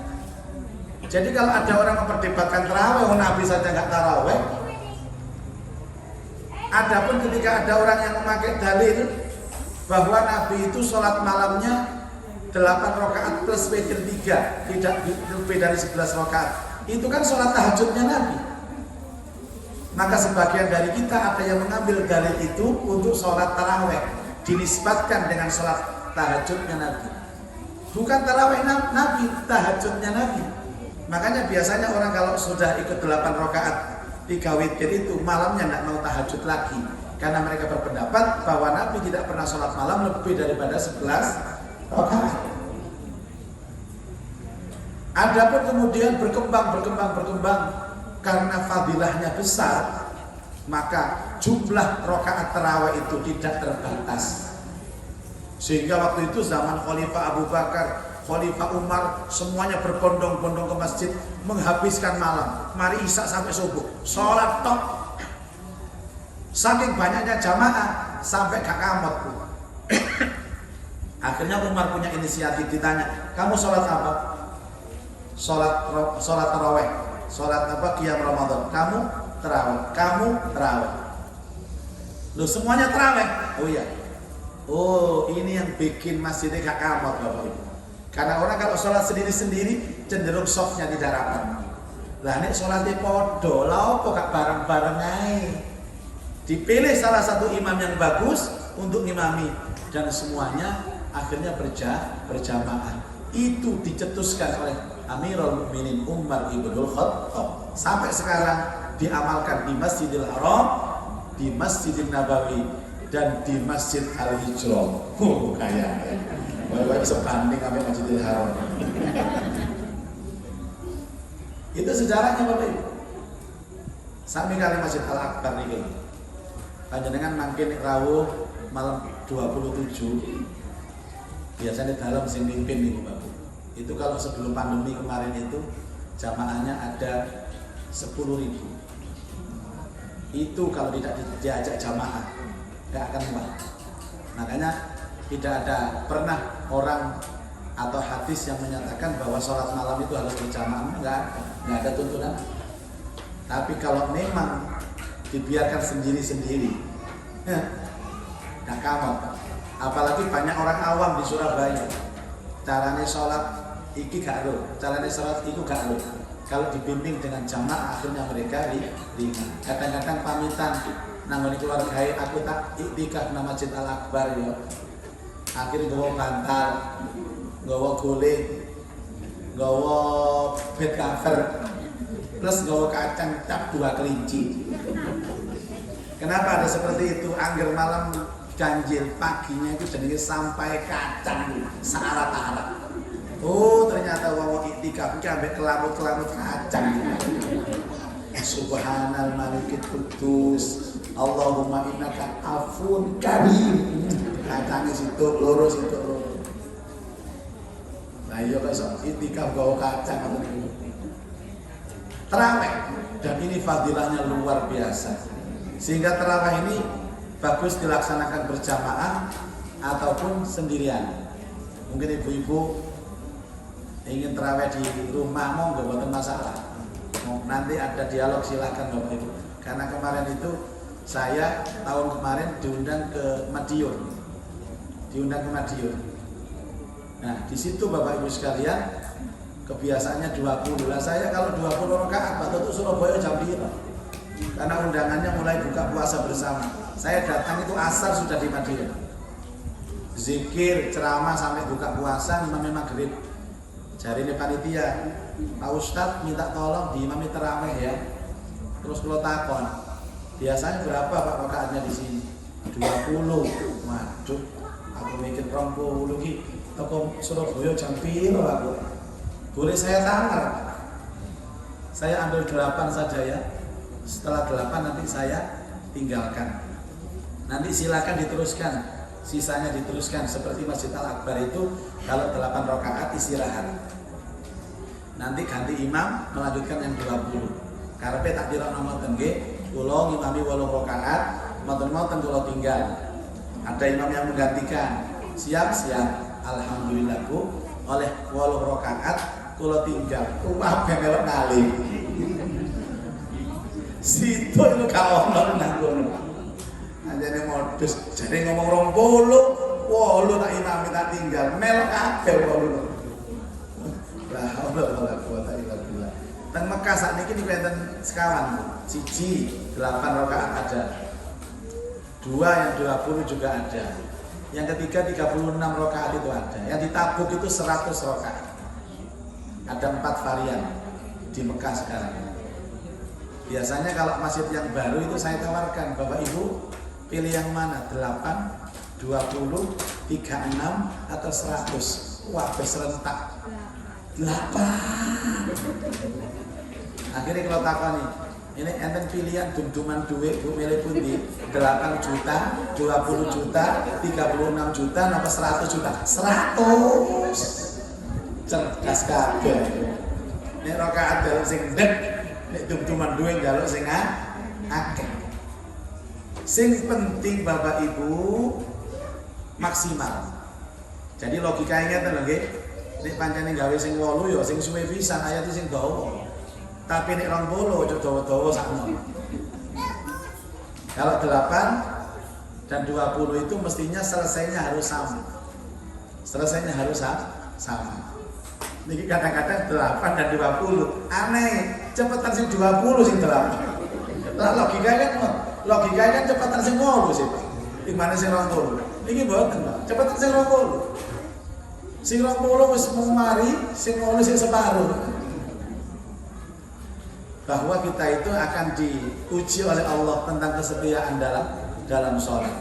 Jadi kalau ada orang memperdebatkan tarawih, Nabi saja nggak tarawih. Adapun ketika ada orang yang memakai dalil bahwa Nabi itu sholat malamnya 8 rakaat plus witir 3, tidak lebih dari 11 rakaat. Itu kan sholat tahajudnya Nabi. Maka sebagian dari kita ada yang mengambil dalil itu untuk sholat tarawih, dinisbatkan dengan sholat tahajudnya Nabi. Bukan tarawih Nabi, tahajudnya Nabi. Makanya biasanya orang kalau sudah ikut 8 rakaat 3 witir itu malamnya tidak mau tahajud lagi. Karena mereka berpendapat bahwa Nabi tidak pernah sholat malam lebih daripada 11 rakaat. Adapun kemudian berkembang karena fadilahnya besar, maka jumlah rakaat tarawih itu tidak terbatas. Sehingga waktu itu zaman Khalifah Abu Bakar, Khalifah Umar, semuanya berbondong-bondong ke masjid menghabiskan malam. Mari isya sampai subuh, sholat tok. Saking banyaknya jamaah sampai gak kamot. Akhirnya Umar punya inisiatif, ditanya, kamu sholat apa? Sholat tarawih. Sholat apa? Qiyam Ramadan. Kamu tarawih. Loh, semuanya tarawih? Oh iya. Oh, ini yang bikin masjidnya gak kamot Bapak Ibu. Karena orang kalau sholat sendiri-sendiri cenderung softnya tidak rapat. Lah ini sholatnya podo, lah kok gak bareng-bareng aja. Dipilih salah satu imam yang bagus untuk ngimami, dan semuanya akhirnya berjamaah. Itu dicetuskan oleh Amirul Mukminin Umar ibnul Khattab. Sampai sekarang diamalkan di Masjidil Haram, di Masjidil Nabawi, dan di Masjid Al-Hijrah. Kayak sebanding sampai Masjidil Haram. Itu sejarahnya Bapak Ibu. Sami kali Masjid Al-Akbar ini. Panjenengan mangkin rawuh malam 27. Biasanya dalam sing mimpin nih Bapak. Itu kalau sebelum pandemi kemarin itu jamaahnya ada 10.000. Itu kalau tidak diajak jamaah nggak akan muat. Makanya tidak ada pernah orang atau hadis yang menyatakan bahwa sholat malam itu harus berjamaah. Nggak ada tuntunan. Tapi kalau memang dibiarkan sendiri-sendiri, nggak kamot. Apalagi banyak orang awam di Surabaya, caranya sholat iki gak lo, caranya sholat itu gak lo. Kalau dibimbing dengan jamaah akhirnya mereka ringan. Kadang-kadang pamitan, nanggone keluargai aku tak iktikaf nang Masjid Al-Akbar ya. Akhirnya gawa bantal, gawa guling, gawa bed cover, plus gawa kacang cap 2 kelinci. Kenapa ada seperti itu? Angger malam ganjil, paginya itu jadi sampai kacang searat-arat. Oh, ternyata wong iktikaf iki ambek kelamut-kelamut kacang. Subhanal malikul qudus, Allahumma innaka afun karim. Kacangnya situ loro. Nah iya kok iktikaf gawa kacang ngoten niku. Tarawih, dan ini fadilahnya luar biasa. Sehingga tarawih ini bagus dilaksanakan berjamaah ataupun sendirian. Mungkin ibu-ibu ingin tarawih di rumah, monggo mboten masalah. Nanti ada dialog, silakan Bapak Ibu. Karena kemarin itu saya tahun kemarin diundang ke Madiun. Nah, di situ Bapak Ibu sekalian kebiasaannya 20. Lah saya kalau 20 rakaat Bapak itu Surabaya jam 5. Karena undangannya mulai buka puasa bersama. Saya datang itu asar sudah di Madiun. Zikir, ceramah sampai buka puasa, imam maghrib. Jari ini panitia, Pak Ustadz minta tolong diimami tarawih ya. Terus kalau takon, biasanya berapa Pak rakaatnya di sini? 20. Waduh, aku mikir 20 ki. Toko Surabaya jam piro aku. Boleh saya tanggal? Saya ambil 8 saja ya. Setelah 8 nanti saya tinggalkan. Nanti silakan diteruskan. Sisanya diteruskan seperti Masjid Al-Akbar itu kalau 8 rakaat istirahat. Nanti ganti imam melanjutkan yang 20. Karepe tak dirokno ngoten nggih, kula ngimami 8 rakaat, mboten-mboten kula tinggal. Ada imam yang menggantikan. Siap. Alhamdulillah Bu, oleh 8 rakaat kula tinggal. Kabeh melok ngalih. Situ itu gak ono nang kono. Anjane modus, jare ngomong 20, tak imami tak tinggal, melok kabeh 8. La haula wala quwata illa billah. Teng Mekah sakniki niku enten sekawan, 1 8 rakaat ada. 2 yang 20 juga ada. Yang ketiga 36 rakaat itu ada. Yang di Tabuk itu 100 rakaat. Ada 4 varian di Mekah sekarang. Biasanya kalau masjid yang baru itu saya tawarkan, Bapak Ibu pilih yang mana? 8 20, 36 atau 100. Wah, serentak 8. Akhirnya kalau takoni, ini enten pilihan dum-duman duit Bu milih pundi? 8 juta, 20 juta, 36 juta, napa 100 juta? 100. Cerdas kabeh. Nek rakaat jaluk sing ndek, nek dum-duman duit jaluk sing akeh. Sing penting Bapak Ibu maksimal. Jadi logikanya ngeten lho nggih. Nek pancene gawe sing 8 ya sing suwe pisan ayat sing dawa. Tapi nek 20 aja dawa-dawa sakno. Kalau 8 dan 20 itu mestinya selesainya harus sama. Selesainya harus sama. Niki kadang-kadang 8 dan 20. Aneh, cepetan sing 20 sing 8. Lah logikanya kan cepetan sing 8 sih, Pak. Dimana sing 20? Niki mboten, Pak. Cepetan sing 20. Sing 20 wis mau mari, sing 8 sing separuh. Bahwa kita itu akan diuji oleh Allah tentang kesetiaan dalam sholat.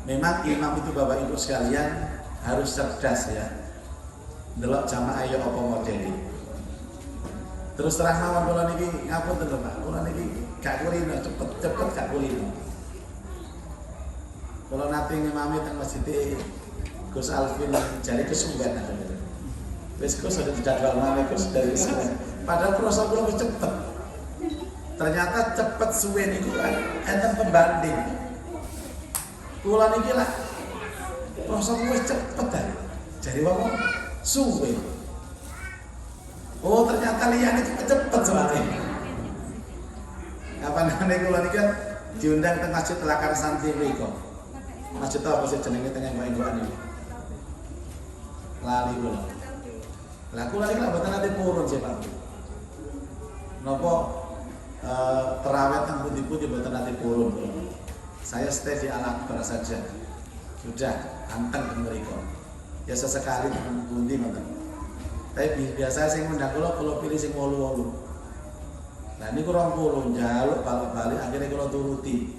Memang imam itu Bapak Ibu sekalian harus cerdas ya. Delok jamaah ya apa modeli. Terus terang mawon kula niki ngapunten lho Pak. Kula niki gak kulino, cepet gak kulino. Kula nate ngimami teng masjid Gus Alvin jare kesuwen. Wis Gus ada jadwal mana Gus dari sini. Padahal proses kula wis cepet. Ternyata cepet suwe niku enten pembanding. Kula niki lah proses wis cepet ta. Jare wong suwe. Oh ternyata liyan itu cepet soalnya. Kapan kula niki kan diundang ke Masjid Telakar Santri mriku. Masjid apa sih jenenge teng Mbak ini? Lali kula. Lah kula niki lak mboten nate purun sih Pak. Napa terawih teng pundi-pundi mboten nate purun. Saya stay di Al-Akbar saja. Sudah anteng teng mriku. Ya sesekali teng pundi ngoten. Tapi biasa sing ngundang kula pilih sing 8. Nah niku 20 njaluk balik-balik akhirnya kula turuti.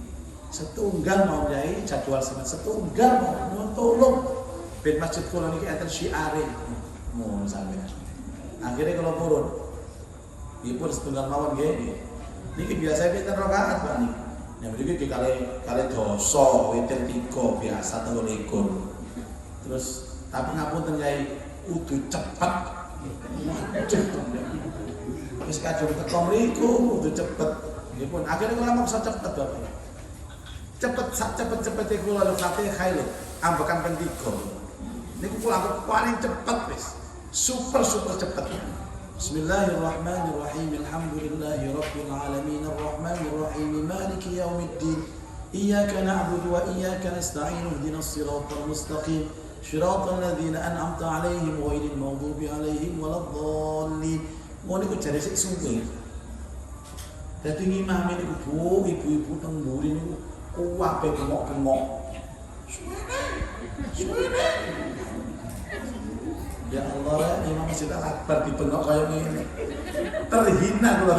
Setunggal mau nyai jadwal setunggal mau tolong ben masjid kula niki enten syiare. Mohon sampeyan. Akhirnya kula purun. Dipun setunggal mawon nggih. Niki biasa pinten rakaat Pak niki. Nek mriki kali dosa witir 3 biasa 23. Terus tapi ngapunten nyai kudu cepet. Wis kadung teko mriku kudu cepet. Nggih pun akhirnya kula maksa cepet Bapak. Cepet kula lho Fatihah lho, ambekan ping 3. Niku kula anggap paling cepet wis. Super cepet. Bismillahirrahmanirrahim. Alhamdulillahirabbil alamin arrahmanirrahim maliki yaumiddin. Iyyaka na'budu wa iyyaka nasta'in ihdinas siratal mustaqim. Shiratal ladzina an'amta 'alaihim ghairil maghdubi 'alaihim waladdallin. Ngono iku jare sik suwe. Dadi ngimami niku Bu, ibu-ibu teng mburi niku kuwabe bengok-bengok. Suwene. Ya Allah, Imam Masjid Al-Akbar dibengok kaya ngene. Terhina kula.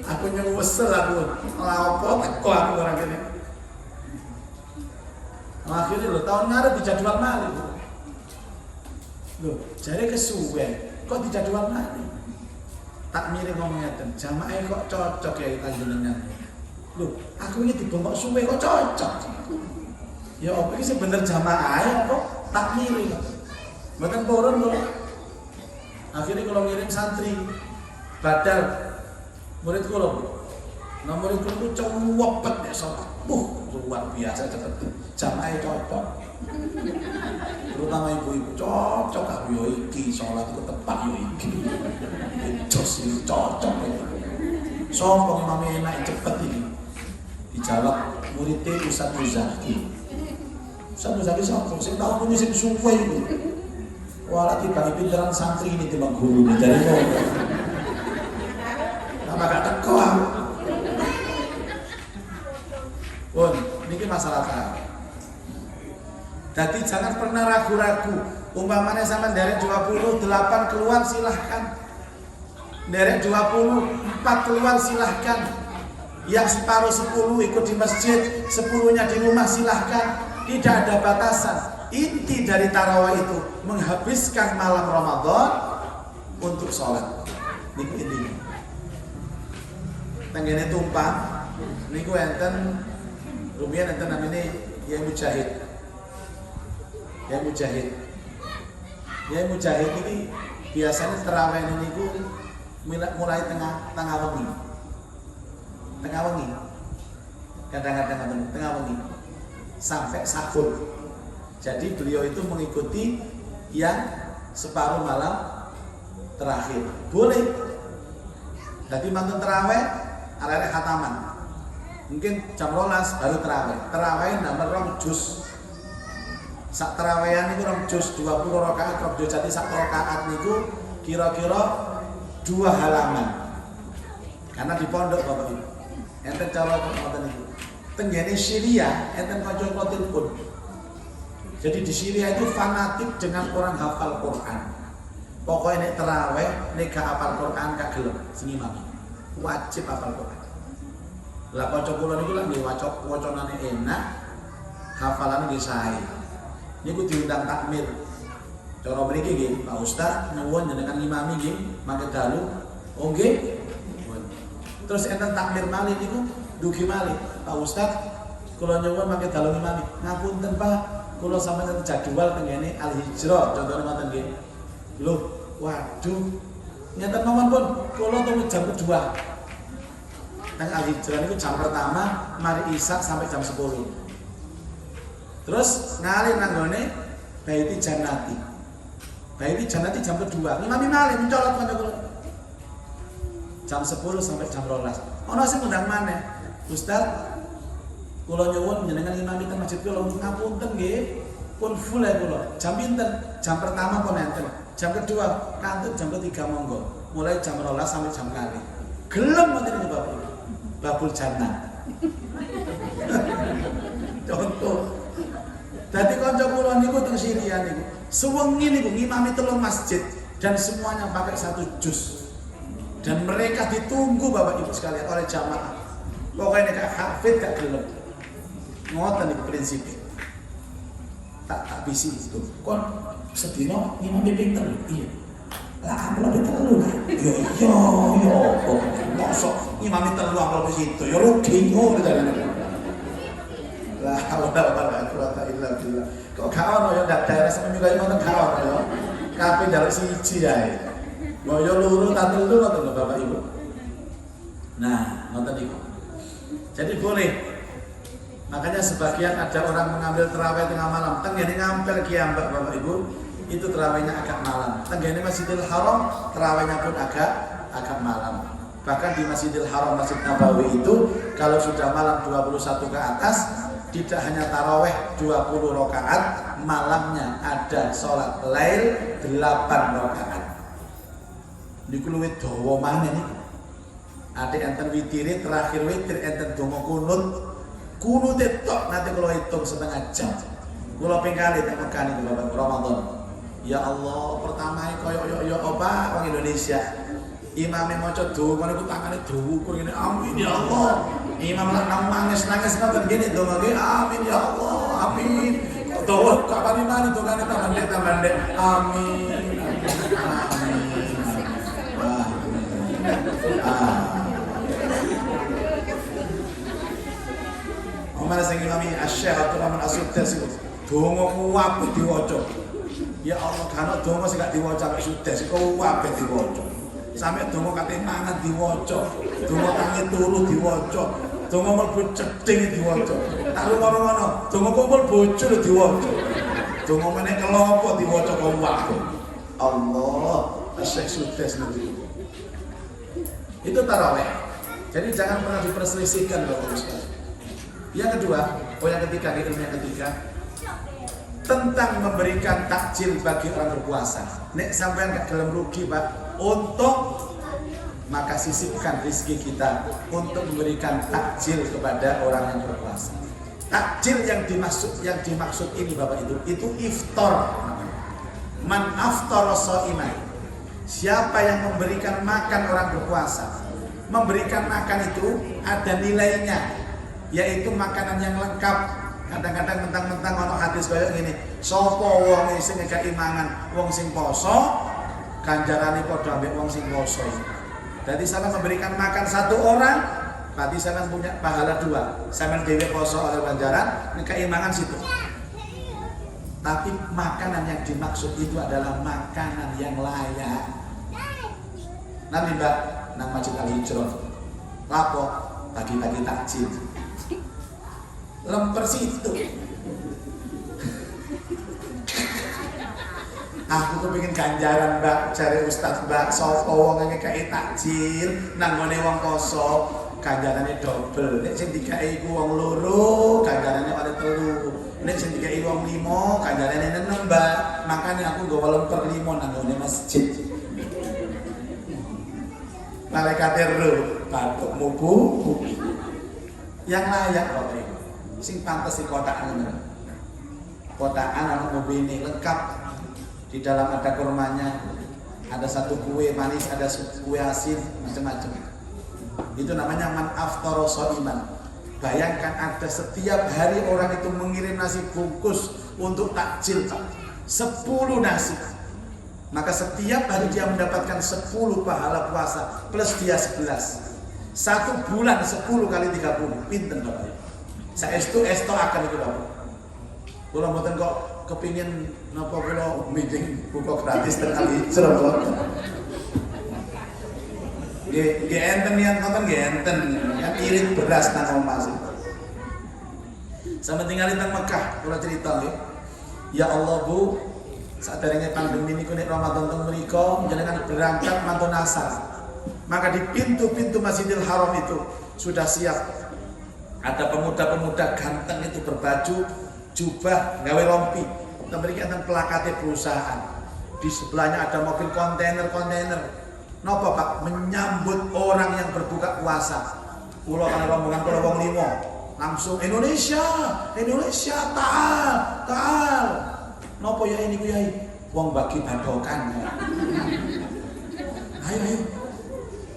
Aku nyuwesel aku. Lha opo teko aku ora kene. Akhirnya lho tahun ngarep dijadwal malih. Lho, jare kesuwen kok dijadwal malih. Tak mirip ngomong ngeten, jamaah kok cocok ya panjenengan. Lho, aku ini dibengok suwe kok cocok. Ya opo iki sing bener jamaah ya kok tak mirip. Mboten purun kok. Akhirnya kalau ngirim santri badal murid kula. Nah murid kula ku cuwepet nek salat. Luar biasa cepet. Jamaah cocok. Terutama ibu-ibu cocok aku yo iki salat ku tepat yo iki. Jos iki cocok iki. Sopo imam enak cepet iki. Dijawab muridé Ustaz Muzaki. Ustaz Muzaki sopo sing tau punya sing suwe iki. Wah lagi bagi pinteran santri ini timbang guru nih dari kok. Nama gak teko aku. Pun, ini masalah tahu. Jadi jangan pernah ragu-ragu. Umpamanya sama derek 28 keluar silahkan. Derek 24 keluar silahkan. Yang separuh 10 ikut di masjid, 10-nya di rumah, silahkan. Tidak ada batasan. Inti dari tarawih itu menghabiskan malam Ramadan untuk sholat. Niku intinya. Tenggene tumpah, niku enten rumiyin enten namanya Yai Mujahid. Yai Mujahid ini biasanya tarawih niku mulai tengah wengi. Kadang-kadang tengah wengi sampai sahur. Jadi beliau itu mengikuti yang separuh malam terakhir. Boleh. Jadi mantun terawih, arek khataman. Mungkin jam 12 baru terawih. Terawih nomor 2 juz. Sak terawihan niku 2 juz 20 rakaat, jadi sak rakaat niku kira-kira 2 halaman. Karena di pondok Bapak Ibu. Enten cara ngoten niku. Tenggene Syria enten kanca telepon. Jadi di Syria itu fanatik dengan orang hafal Quran. Pokoknya nek terawih, nek gak hafal Quran gak gelem sing imam. Wajib hafal Quran. Lah kanca kula niku lak nggih wacanane enak, hafalane nggih sae. Niku diundang takmir. Cara mriki nggih, Pak Ustaz nyuwun jenengan ngimami nggih, mangke dalu. Oh nggih. Terus enten takmir malih niku dugi malih. Pak Ustaz kula nyuwun mangke dalu ngimami. Ngapunten Pak, kula sampeyan jadwal tengene Al-Hijrah contohnya ngoten nggih. Loh, waduh. Nyata mawon pun kula tunggu jam kedua. Nang Al-Hijrah niku jam pertama mari Isya sampai jam 10. Terus ngalih nang gone Baiti Jannati. Baiti Jannati jam kedua. Ngimami malih mencolot kanca kula. Jam 10 sampai jam 12. Ono sing ngundang maneh. Ustaz, kula nyuwun jenengan ngimami teng masjid kula ngapunten nggih. Pun full ya kula. Jam pinten? Jam pertama pun enten. Jam kedua kantun jam ketiga monggo. Mulai jam 12 sampai jam kali. Gelem ngoten niku Bapak. Babul Jannah. Contoh. Dadi kanca kula niku teng Syria niku. Sewengi niku ngimami 3 masjid dan semuanya pakai 1 juz. Dan mereka ditunggu Bapak Ibu sekalian oleh jamaah. Pokoknya gak hafid gak gelem. Ngoten niku prinsipnya. Tak bisi itu. Kon sedina ngimami ping 3. Iya. Lah ampun ping 3 lah. Yo. Mosok ngimami 3 ampun situ. Ya rugi ngono dalane. La haula wala quwata illa billah. Kok gak ono ya ndak daerah sampe nyukai ngoten gak ono ya. Kabeh njaluk siji ae. Yo loro ta telu ngoten lho Bapak Ibu. Nah, ngoten niku. Jadi boleh. Makanya sebagian ada orang mengambil terawih tengah malam. Tenggene ngampel kiambak Bapak Ibu, itu terawihnya agak malam. Tenggene Masjidil Haram terawihnya pun agak malam. Bahkan di Masjidil Haram Masjid Nabawi itu kalau sudah malam 21 ke atas, tidak hanya tarawih 20 rakaat, malamnya ada sholat lail 8 rakaat. Niku luwih dawa maneh niku. Ate enten witire terakhir witir enten donga kunut. Kunut tok nanti kalau hitung setengah jam. Kula ping kali tak mekani di Bapak Ramadan. Ya Allah, pertama koyo yo apa wong Indonesia. Imame maca donga niku tangane dhuwur ngene. Amin ya Allah. Imam lak nangis ngoten ngene donga nggih. Amin ya Allah. Amin. Dawa kapan mani dongane tambah ndek. Amin. Mana sing imami Asy-Syaikh Abdul Rahman As-Sudais iku donga kuwabeh diwaca. Ya Allah, kan donga sing gak diwaca mek Sudais kuwabeh diwaca. Sampe donga kate mangan diwaca, donga tangi turu diwaca, donga mlebu cedhing diwaca. Tak ngono-ngono, donga kumpul bojo diwaca. Donga meneh kelopo diwaca kuwabeh. Allah, Asy-Syaikh Sudais niku. Itu tarawih. Jadi jangan pernah diperselisihkan Bapak Ibu. Yang kedua, yang ketiga, ilmu yang ketiga tentang memberikan takjil bagi orang berpuasa. Nek sampean gak gelem rugi Pak, untuk maka sisipkan rezeki kita untuk memberikan takjil kepada orang yang berpuasa. Takjil yang dimaksud ini Bapak itu iftar. Man aftara shaiman. Siapa yang memberikan makan orang berpuasa, memberikan makan itu ada nilainya, yaitu makanan yang lengkap. Kadang-kadang mentang-mentang ono hadis kayak gini, sopo wong sing ngekeki mangan wong sing poso, ganjarane padha ambek wong sing poso. Jadi sampean memberikan makan satu orang, berarti sampean punya pahala 2. Sampean dhewe poso oleh ganjaran, ngekeki mangan situ. Tapi makanan yang dimaksud itu adalah makanan yang layak. Nanti Mbak nang Masjid Al-Hijrah lapo pagi-pagi takjil lemper situ. Aku kepengin ganjaran Mbak, cari Ustaz Mbak, sapa wong ngekeki takjil nang ngene wong poso, ganjarane double. Nek sing dikai iku wong loro, ganjarane oleh 3. Nek sing dikai wong 5, ganjarane 6 Mbak. Makane aku nggawa lemper 5 nang ngene masjid. Malaikat ero batuk mubu yang layak kok iki. Sing pantes di kotakan ngono. Kotakan ana mobil ini lengkap. Di dalam ada kurmanya, ada satu kue manis, ada kue asin, macam-macam. Itu namanya man aftara shaiman. Bayangkan ada setiap hari orang itu mengirim nasi bungkus untuk takjil 10 nasi. Maka setiap hari dia mendapatkan 10 pahala puasa plus dia 11. 1 bulan 10 kali 30. Pinten Bapak. Saestu esto akan itu Bapak. Kula mboten kok kepingin napa kula meeting buka gratis teng Al-Hijrah kok. Nggih enten niat nonton nggih enten. Yang irit beras nang omah sih. Sama tinggal di Mekah, kula cerita nggih. Ya Allah Bu, saderenge pandemi niku nek Ramadan teng mriku njenengan berangkat mantun asar. Maka di pintu-pintu Masjidil Haram itu sudah siap. Ada pemuda-pemuda ganteng itu berbaju jubah gawe rompi. Memberikan plakate perusahaan. Di sebelahnya ada mobil kontainer. Napa Pak? Menyambut orang yang berbuka puasa. Kula kan rombongan kula wong 5. Langsung Indonesia, taal. Napa ya ini ku yai? Wong bagi badokan. Ayo.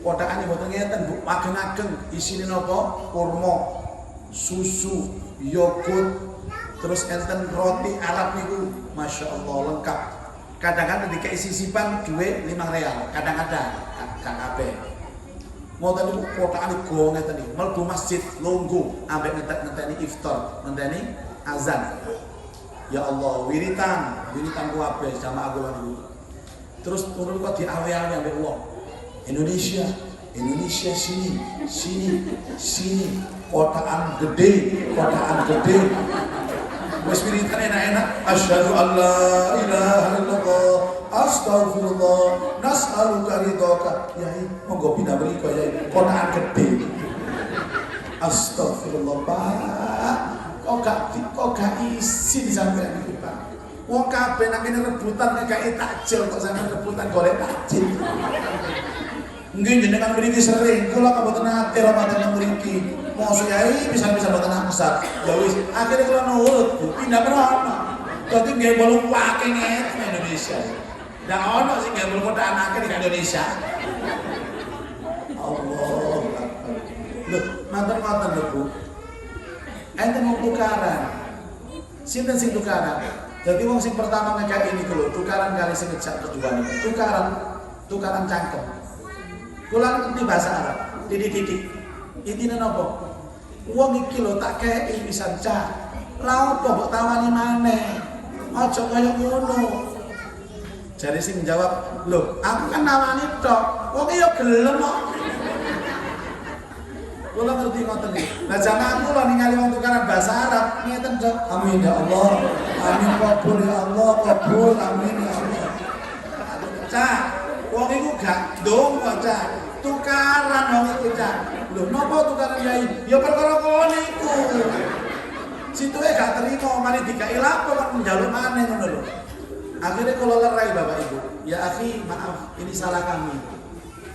Kotakane mboten ngeten Bu, ageng-ageng. Isine napa? Kurma, susu, yogurt, terus enten roti Arab niku, masya Allah lengkap. Kadang-kadang dikai sisipan duit 5 real, kadang-kadang KKP. Ngoten niku kotakane go ngeten niku, mlebu masjid lungguh ambek ngenteni iftar, ngenteni azan. Ya Allah, wiritan kuwabe jamaah kula niku. Terus turun kok diawe-awe ambek wong. Indonesia sini. Kotaan gede. Wis wiritan enak-enak. Asyhadu an la ilaha illallah, astaghfirullah, nas'aluka ridhaka. Yai, monggo pindah mriko yai. Kotaan gede. Astagfirullah Pak. Kok gak isi di sampean iki Pak. Wong kabeh nang kene rebutan ngekeki takjil kok sampean rebutan golek takjil. Nggih jenengan mriki sering, kula mboten nate Ramadan nang mriki. Mosok yai bisa-bisa mboten angsal. Ya wis, akhire kula nurut, Bu, pindah merono. Dadi nggih bolu wake ngene Indonesia. Ndak ono sing nggih bolu kotaan akeh di Indonesia. Allah. Loh, mantan-mantan lho Bu. Enten mau tukaran. Sinten sing tukaran? Jadi wong sing pertama ngekek ini lho, tukaran kali sing ngejak kedua niku. Tukaran cangkem. Kula ngerti bahasa Arab, titik-titik. Intine napa? Wong iki lho tak kei pisan cah. Lah opo mbok tawani maneh? Aja kaya ngono. Jare sing jawab, "Lho, aku kan nawani tok. Wong ya gelem kok." Kula ngerti ngoten iki. Lah jamaah kula ningali wong tukaran bahasa Arab, ngeten tok. Amin ya Allah. Amin kabul ya Allah, kabul amin ya Allah. Cah, wong iku gak ndonga cah. Tukaran wong iku cah. Lho napa tukaran yai? Ya perkara kono iku. Situe gak terima, mari dikai lapo kok njaluk maneh ngono lho. Akhirnya kalau lerai Bapak Ibu, ya akhi maaf, ini salah kami.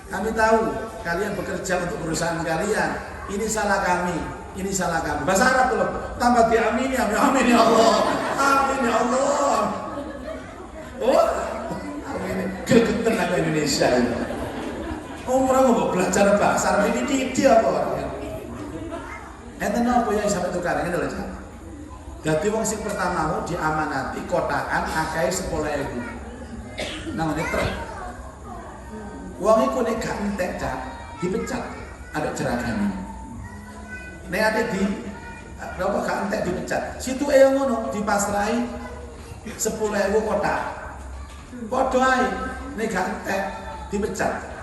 Kami tahu kalian bekerja untuk perusahaan kalian. Ini salah kami. Bahasa Arab loh. Tambah diamini, amin ya Allah. Amin ya Allah. Oh, amin. Gegeten aku Indonesia ini. Umrah kok belajar bahasa Arab ini dia apa orangnya? Enten apa yang sampai tukar ngene lho, Cak. Dadi wong sing pertama diamanati kotakan akeh 10.000. Namanya truk. Wong iku nek gak entek, Cak, dipecat. Ada jeragane. Nek ade di apa gak entek dipecat. Situ yang ngono dipasrahi 10.000 kotak. Padha ae nek gak entek dipecat.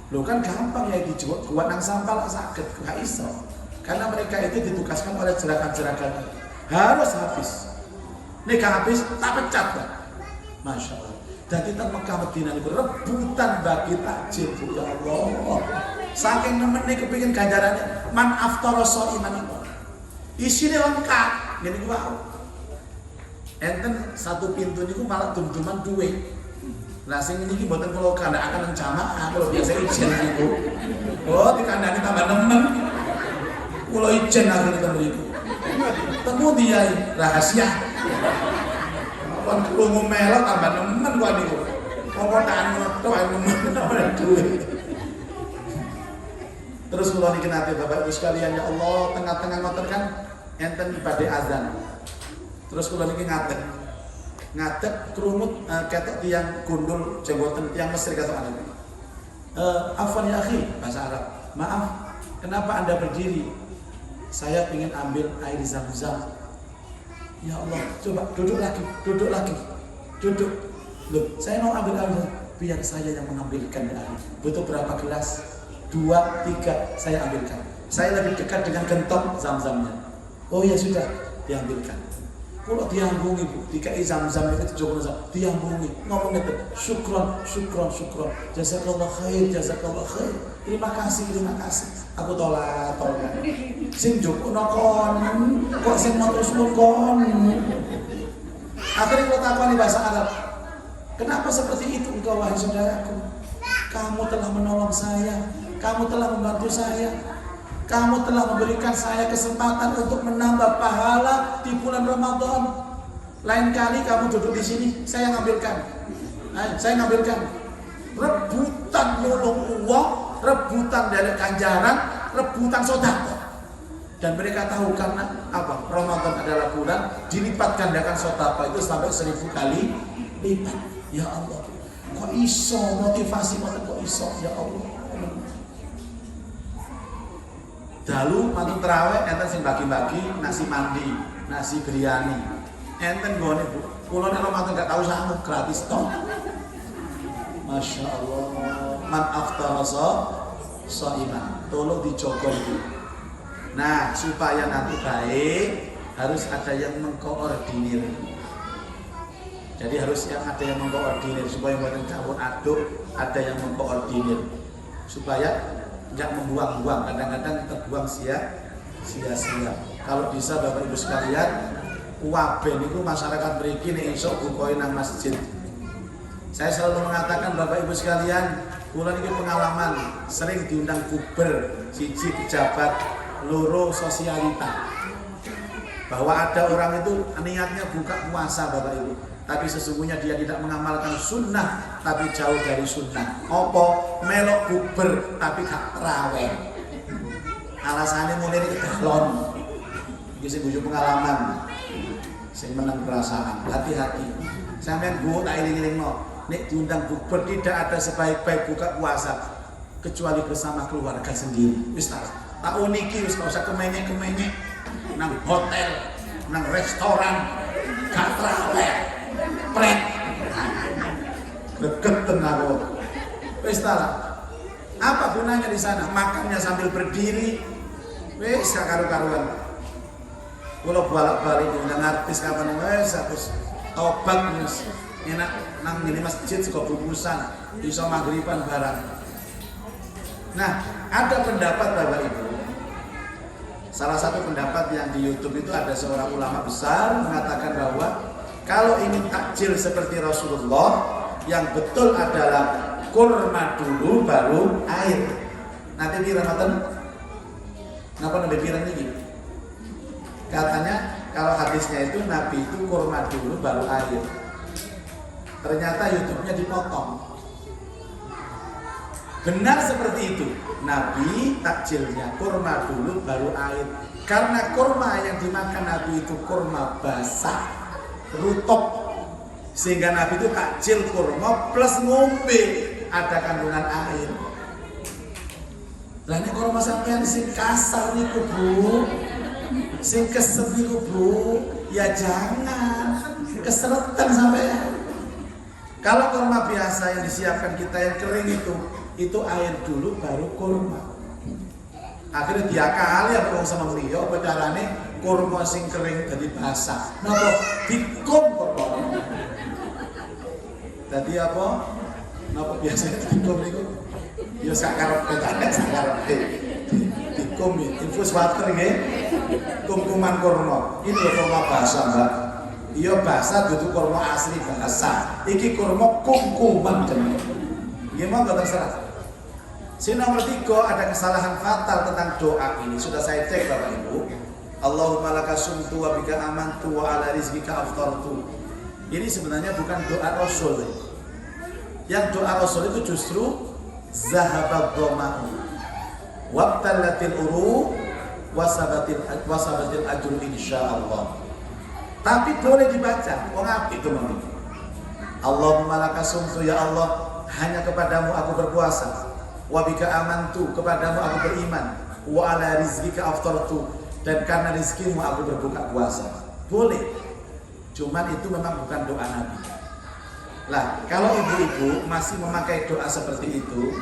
Lho kan gampang ya dijual kuat nang sampah lah sakit, gak iso. Karena mereka itu ditugaskan oleh jerakan-jerakan. Harus habis. Nek gak habis tak pecat, Pak. Masya Allah. Jadi kita Mekah Madinah itu rebutan bagi takjil, ya Allah. Saking nemen nih kepingin ganjarannya. Man aftara shaiman itu. Isinya lengkap. Gini gua. Enten satu pintu niku malah dum-duman duwe. Lah sing niki mboten kula kandhakaken jamaah, kalau biasa ijen niku. Oh, dikandhani tambah nemen. Kula ijen akhire ten mriku. Temu dia rahasia. Kon krungu melok tambah nemen kok niku. Apa tak ngono ae nemen ora duwe. Terus kula niki nate Bapak Ibu sekalian, ya Allah, tengah-tengah ngoten kan enten ibadah azan. Terus kula niki ngadeg krungut ketok tiang gundul jenggoten tiang Mesir kata ana. Afwan ya akhi, bahasa Arab. Maaf, kenapa Anda berdiri? Saya ingin ambil air Zam-Zam. Ya Allah, coba duduk lagi. Duduk. Loh, saya mau ambil air Zam-Zam. Biar saya yang mengambilkan air. Butuh berapa gelas? 2, 3, saya ambilkan. Saya lebih dekat dengan gentong Zam-Zamnya. Oh ya sudah, diambilkan. Kalau diambungi Bu, dikai Zam-Zam itu dijogo diambungi, ngomong gitu, syukron, jazakallah khair. Terima kasih. Aku tolak. Sing jogo kon, kok sing mau terus kon. Akhirnya kalau takoni bahasa Arab, kenapa seperti itu engkau wahai saudaraku? Kamu telah menolong saya, kamu telah membantu saya. Kamu telah memberikan saya kesempatan untuk menambah pahala di bulan Ramadan. Lain kali kamu duduk di sini, saya ngambilkan. Rebutan nolong uang, rebutan dari ganjaran, rebutan sedekah. Dan mereka tahu karena apa? Ramadan adalah bulan dilipat gandakan sedekah itu sampai 1000 kali lipat. Ya Allah, kok iso motivasi kok iso? Ya Allah. Dalu mantu terawih enten sing bagi-bagi nasi mandi, nasi biryani. Enten gone Bu. Kula nek mantu gak tahu sangu gratis toh. Masya Allah. Man aftara shaiman. Tolong dijogo itu. Nah, supaya nanti baik harus ada yang mengkoordinir. Jadi harus ada yang mengkoordinir supaya mboten campur aduk, ada yang mengkoordinir. Supaya enggak membuang-buang, kadang-kadang terbuang sia-sia. Kalau bisa Bapak Ibu sekalian, waben itu masyarakat mriki nek esuk bukoin nang masjid. Saya selalu mengatakan Bapak Ibu sekalian, kula niki pengalaman sering diundang kuber, siji pejabat, loro sosialita. Bahwa ada orang itu niatnya buka puasa Bapak Ibu, tapi sesungguhnya dia tidak mengamalkan sunnah, tapi jauh dari sunnah. Opo melok buber tapi gak terawih. Alasannya mulai ini kegalon. Iki sing bujuk pengalaman, sing menang perasaan. Hati-hati. Sampeyan Bu tak iling-ilingno, nek diundang buber tidak ada sebaik-baik buka puasa kecuali bersama keluarga sendiri. Wis tak uniki wis gak usah kemenyek-kemenyek nang hotel, nang restoran, gak terawih. Pret gegeten aku. Wis apa gunanya di sana? Makannya sambil berdiri. Wis karu-karuan. Kula bolak-balik diundang artis kapan wis terus tobat wis enak nang ngene masjid sego bungkusan iso maghriban barang. Nah, ada pendapat Bapak Ibu. Salah satu pendapat yang di YouTube itu ada seorang ulama besar mengatakan bahwa kalau ingin takjil seperti Rasulullah, yang betul adalah kurma dulu baru air. Nanti di Ramadan, kenapa nabi pirang ini? Katanya kalau hadisnya itu Nabi itu kurma dulu baru air. Ternyata YouTube-nya dipotong. Benar seperti itu. Nabi takjilnya kurma dulu baru air. Karena kurma yang dimakan Nabi itu kurma basah, rutop. Sehingga Nabi itu takjil kurma plus ngombe, ada kandungan air. Lah ini kurma sampean sing kasar niku Bu, sing kesel niku Bu, ya jangan keseretan sampean. Kalau kurma biasa yang disiapkan kita yang kering itu air dulu baru kurma. Akhirnya diakali ya perlu sama beliau, carane kurma sing kering jadi basah. Napa dikum kurma? Tadi apa? Napa biasanya dikum niku? Ya sakarep petane sakarep. Dikum infus water nggih. Kum-kuman kurma. Ini lho kurma basah, Mbak. Iya basah dudu kurma asli basah. Iki kurma kum-kuman jenenge. Gimana terserah. Nomor 3 ada kesalahan fatal tentang doa ini. Sudah saya cek Bapak Ibu. Allahumma laka sumtu wa bika amantu wa ala rizqika aftartu. Ini sebenarnya bukan doa Rasul. Yang doa Rasul itu justru zahabad dhama'u wabtalatil uru wasabatil ajru insyaallah. Tapi boleh dibaca. Wong apik to mami. Allahumma laka sumtu, ya Allah, hanya kepadamu aku berpuasa. Wa bika amantu, kepadamu aku beriman. Wa ala rizqika aftartu, dan karena rizkimu aku berbuka puasa. Boleh. Cuman itu memang bukan doa Nabi. Lah, kalau ibu-ibu masih memakai doa seperti itu,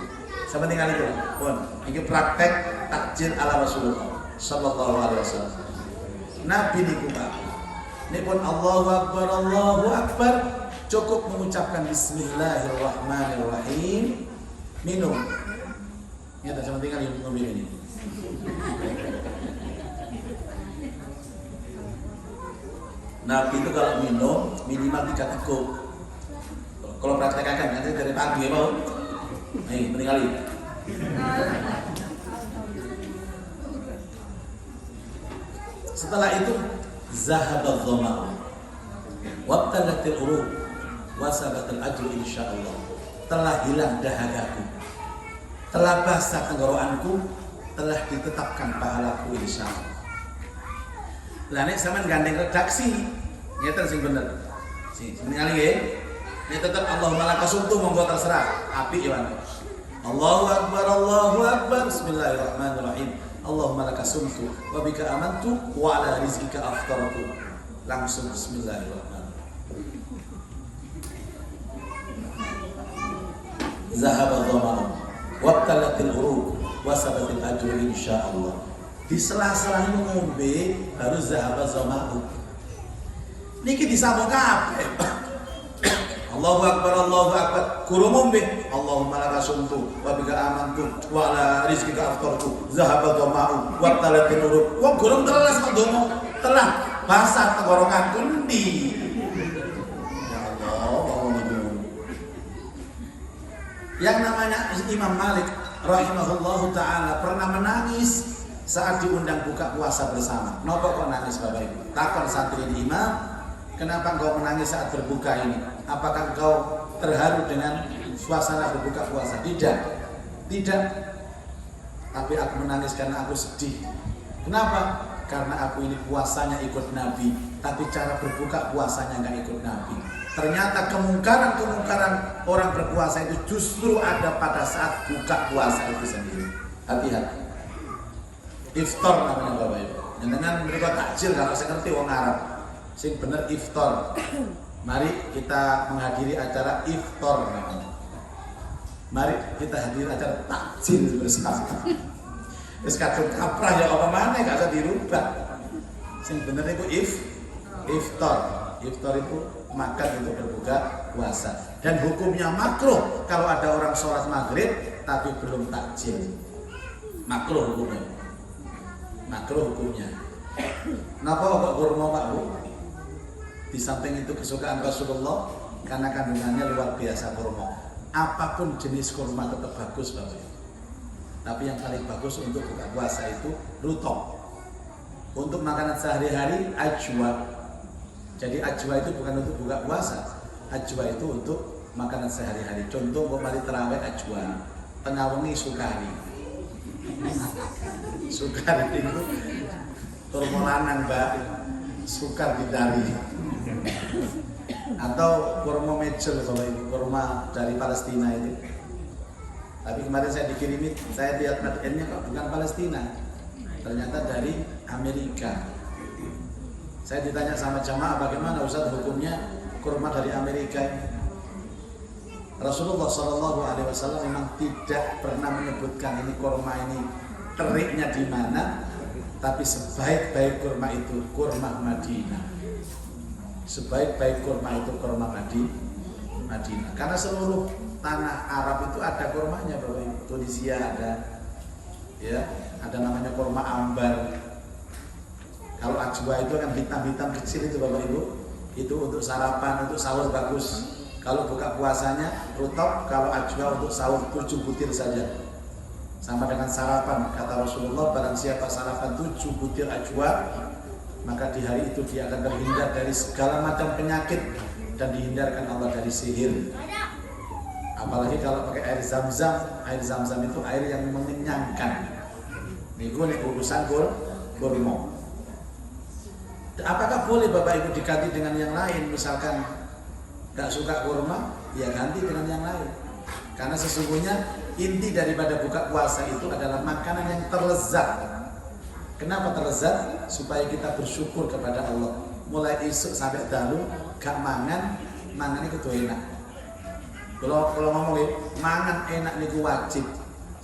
sama tinggal itu. Pun, ini praktek takjil ala Rasulullah sallallahu alaihi wasallam. Nabi niku Pak. Ini pun Allahu Akbar, cukup mengucapkan Bismillahirrahmanirrahim, minum. Ya, sama tinggal minum ini. Nabi itu kalau minum minimal 3 teguk. Kalau praktekkan nanti dari pagi ya mau. Nih, meninggal ini. Setelah itu zahabadh dhama'u wabtalatil uruq wasabatil ajru insyaallah. Telah hilang dahagaku, telah basah tenggorokanku, telah ditetapkan pahalaku insyaallah. Lah nek sampean gandeng redaksi, ngeten sing bener. Sing ningali nggih. Nek tetep Allahumma laka sumtu monggo terserah. Apik ya Pak. Allahu Akbar, bismillahirrahmanirrahim. Allahumma laka sumtu wa bika amantu wa ala rizqika aftartu. Langsung bismillahirrahmanirrahim. Zahaba dhama'u wabtalatil uruq wasabatil ajru insyaallah. Di sela-sela ngombe baru zahaba dhama'u. Niki disambung kabeh. Allahu Akbar, kuru ngombe. Allahumma laka sumtu wa bika amantu wa ala rizqika aftartu. Zahaba dhama'u wabtalatil uruq. Wong gurung telas kok dongo. Telah basah tenggorokanku ndi. Ya Allah, yang namanya Imam Malik rahimahullahu ta'ala pernah menangis saat diundang buka puasa bersama. Napa kok nangis Bapak Ibu? Takon santri di imam, kenapa engkau menangis saat berbuka ini? Apakah engkau terharu dengan suasana berbuka puasa? Tidak. Tapi aku menangis karena aku sedih. Kenapa? Karena aku ini puasanya ikut Nabi, tapi cara berbuka puasanya nggak ikut Nabi. Ternyata kemungkaran orang berpuasa itu justru ada pada saat buka puasa itu sendiri. Hati-hati. Iftar namanya Bapak Ibu. Dengan mereka takjil kalau saya ngerti wong Arab. Sing bener iftar. Mari kita menghadiri acara iftar namanya. Mari kita hadiri acara takjil bersama. Terus kadung kaprah ya apa mana gak usah dirubah. Sing bener itu iftar. Iftar itu makan untuk berbuka puasa. Dan hukumnya makruh kalau ada orang sholat maghrib tapi belum takjil. Makruh hukumnya. Kenapa kok kurma Pak Bu? Di samping itu kesukaan Rasulullah karena kandungannya luar biasa kurma. Apapun jenis kurma tetap bagus Bapak. Tapi yang paling bagus untuk buka puasa itu rutop. Untuk makanan sehari-hari ajwa. Jadi ajwa itu bukan untuk buka puasa. Ajwa itu untuk makanan sehari-hari. Contoh kemarin terawih ajwa. tengah wengi sukari. Sukari itu kurma lanang Mbak, sukar didari. Atau kurma mejel kalau itu kurma dari Palestina itu. Tapi kemarin saya dikirimi, saya lihat made-in-nya kok bukan Palestina, ternyata dari Amerika. Saya ditanya sama jamaah bagaimana Ustaz hukumnya kurma dari Amerika ini. Rasulullah SAW memang tidak pernah menyebutkan ini kurma ini teriknya di mana, tapi sebaik-baik kurma itu kurma Madinah. Sebaik-baik kurma itu kurma Madinah. Karena seluruh tanah Arab itu ada kurmanya, Bapak Ibu. Tunisia ada, ya, ada namanya kurma ambar. Kalau ajwa itu kan hitam-hitam kecil itu Bapak Ibu, itu untuk sarapan, untuk sahur bagus. Kalau buka puasanya rutop, kalau ajwa untuk sahur 7 butir saja. Sama dengan sarapan, kata Rasulullah, barang siapa sarapan 7 butir ajwa, maka di hari itu dia akan terhindar dari segala macam penyakit dan dihindarkan Allah dari sihir. Apalagi kalau pakai air zam-zam itu air yang mengenyangkan. Niku urusan kurma. Apakah boleh Bapak Ibu diganti dengan yang lain? Misalkan nggak suka kurma, ya ganti dengan yang lain. Karena sesungguhnya inti daripada buka puasa itu adalah makanan yang terlezat. Kenapa terlezat? Supaya kita bersyukur kepada Allah. Mulai isuk sampai dalu gak mangan itu enak. Kalau ngomongin mangan enak niku wajib,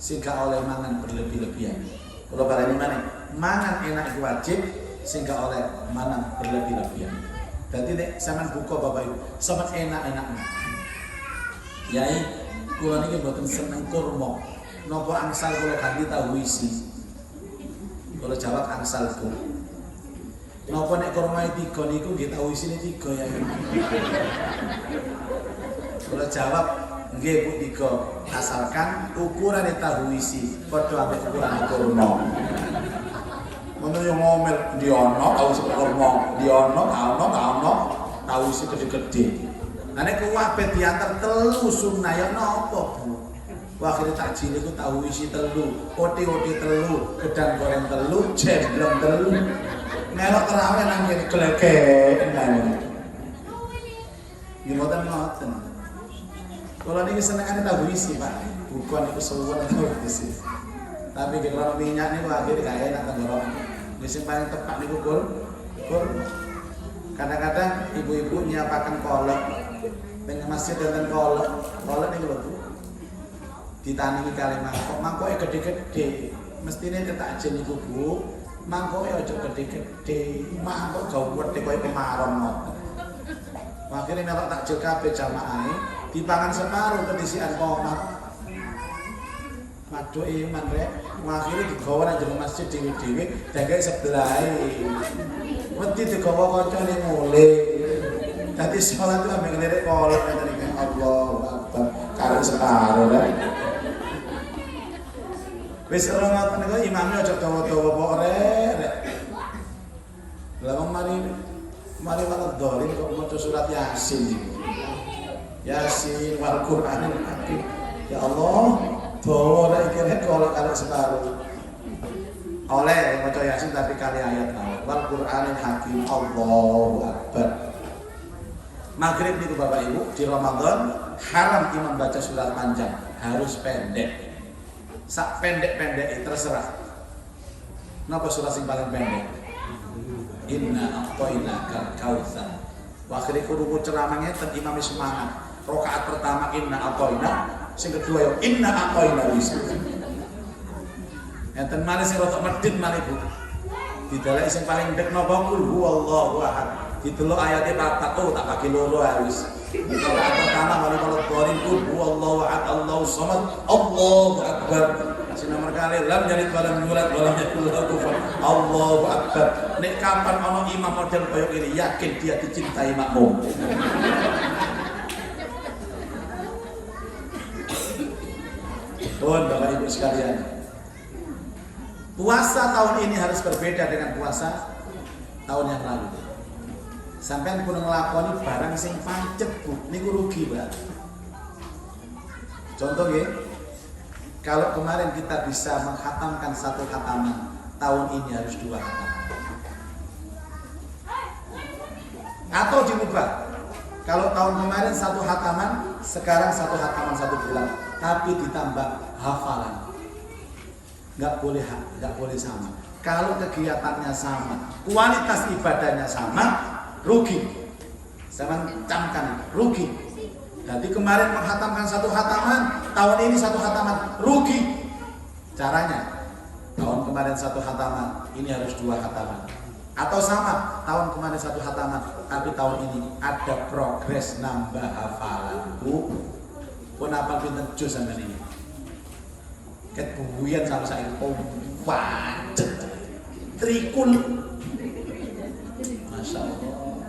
sehingga oleh mangan berlebih-lebihan. Kalau barang mana? Mangan enak itu wajib, sehingga oleh mangan berlebih-lebihan. Berarti nek sampean buka Bapak Ibu, sampean enak-enaknya. Yai, kula niki mboten seneng kurma. Napa angsal kula ganti tahu isi. Kula jawab angsal Bu. Napa nek kurma 3 niku nggih tahu isine 3 ya. Kula jawab nggih Bu 3, asalkan ukuran tahu isi padha ambek ukuran kurma. Ono yang ngomel di ono tahu kurma, di ono tahu isi gede-gede. Nah nek kuwabe diantar 3 sunah ya napa Bu? Akhirnya takjil itu tahu isi 3, oti-oti 3, gedang goreng 3, jemblong 3. Melok terawih nang kene glegeken nang. Ngoten. Kalau niki senengane tahu isi, Pak. Bukan itu suwun tahu isi. Tapi kalau minyak niku akhirnya gak enak tenggorokan. Sing paling tepat niku kur. Kadang-kadang ibu-ibu nyiapaken kolak ning masjid dan kolak niku lho Bu. Ditandingi kali mangkoke gede-gede. Mestine ketakjil niku Bu, mangkoke aja gede-gede. Mangkok gawedhe koyo kemaron ngoten. Akhire melok takjil kabeh jamaahe, dipangan separuh kedisian komat. Waduh iman rek, akhirnya digawa nang jero masjid dhewe-dhewe, dagek sebelahe. Wedi digawa kancane mulih. Dadi salat itu ambek nglirik kolak ngene iki. Allahu Akbar. Karo separo rek. Wis ora ngoten niku imame aja dawa-dawa kok rek. Lah wong mari malah dolim kok maca surat Yasin. Yasin wal Qur'anil Hakim. Ya Allah, dawa nek iki kolak karo separo. Oleh maca Yasin tapi kali ayat wal Qur'anil Hakim. Allahu Akbar. Maghrib niku Bapak Ibu di Ramadan haram imam baca surat panjang, harus pendek. Sak pendek-pendek terserah. Napa surat sing paling pendek? Inna a'tainakal kautsar. Wa akhire kudu ceramahnya ten imam semangat. Rakaat pertama inna a'taina, sing kedua yo inna a'taina wis. Enten malih sing rada medhit malih Bu. Didalek sing paling ndek napa kul huwallahu ahad. Didelok ayate papat tak bagi loro harus. Rakaat pertama malih qalqorin kul huwallahu ahad Allahu samad Allahu akbar. Nomor kali lam yalid walam yulad walam yakul lahu kufuwan Allahu akbar. Nek kapan ana imam model koyo ini yakin dia dicintai makmum. Bapak Ibu sekalian, puasa tahun ini harus berbeda dengan puasa tahun yang lalu. Sampai pun ngelakoni barang sing pancet Bu, niku rugi Mbak. Contoh nggih, Kalau kemarin kita bisa menghatamkan 1 khataman, tahun ini harus 2 khataman. Atau dirubah. Kalau tahun kemarin 1 khataman, sekarang 1 khataman 1 bulan, tapi ditambah hafalan. Nggak boleh sama. Kalau kegiatannya sama, kualitas ibadahnya sama, rugi. Saya camkan, rugi. Jadi kemarin menghatamkan 1 khataman, tahun ini 1 khataman, rugi. Caranya, tahun kemarin 1 khataman, ini harus 2 khataman. Atau sama, tahun kemarin 1 khataman, tapi tahun ini ada progres nambah hafalan. Pun apa pinten juz sampean ini? Ket bubuyan sama saya wajib trikul. Masya Allah.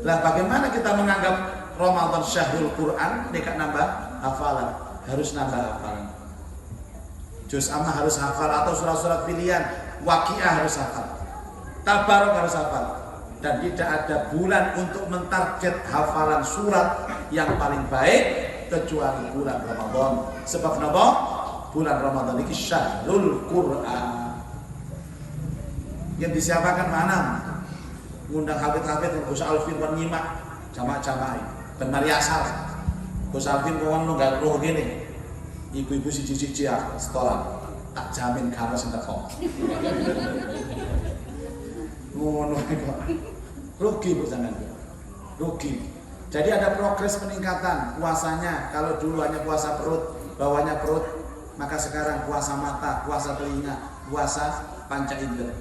Lah bagaimana kita menganggap Ramadan syahrul Quran dekat nambah hafalan? Harus nambah hafalan. Juz amma harus hafal atau surat-surat pilihan, Waqiah harus hafal, Tabarok harus hafal. Dan tidak ada bulan untuk mentarget hafalan surat yang paling baik kecuali bulan Ramadan. Sebab kenapa? Bulan Ramadan ini syahrul Quran. Yang disiapkan mana? Ngundang hafid-hafid Gus Alvin kon nyimak jamaah-jamaah ben mari asal. Gus Alvin kon nggak roh gini. Ibu-ibu siji-siji sekolah tak jamin kamu sing teko. Ngono kok. Rugi jangan. Rugi. Jadi ada progres peningkatan puasanya. Kalau dulu hanya puasa perut, bawahnya perut, maka sekarang puasa mata, puasa telinga, puasa panca indera.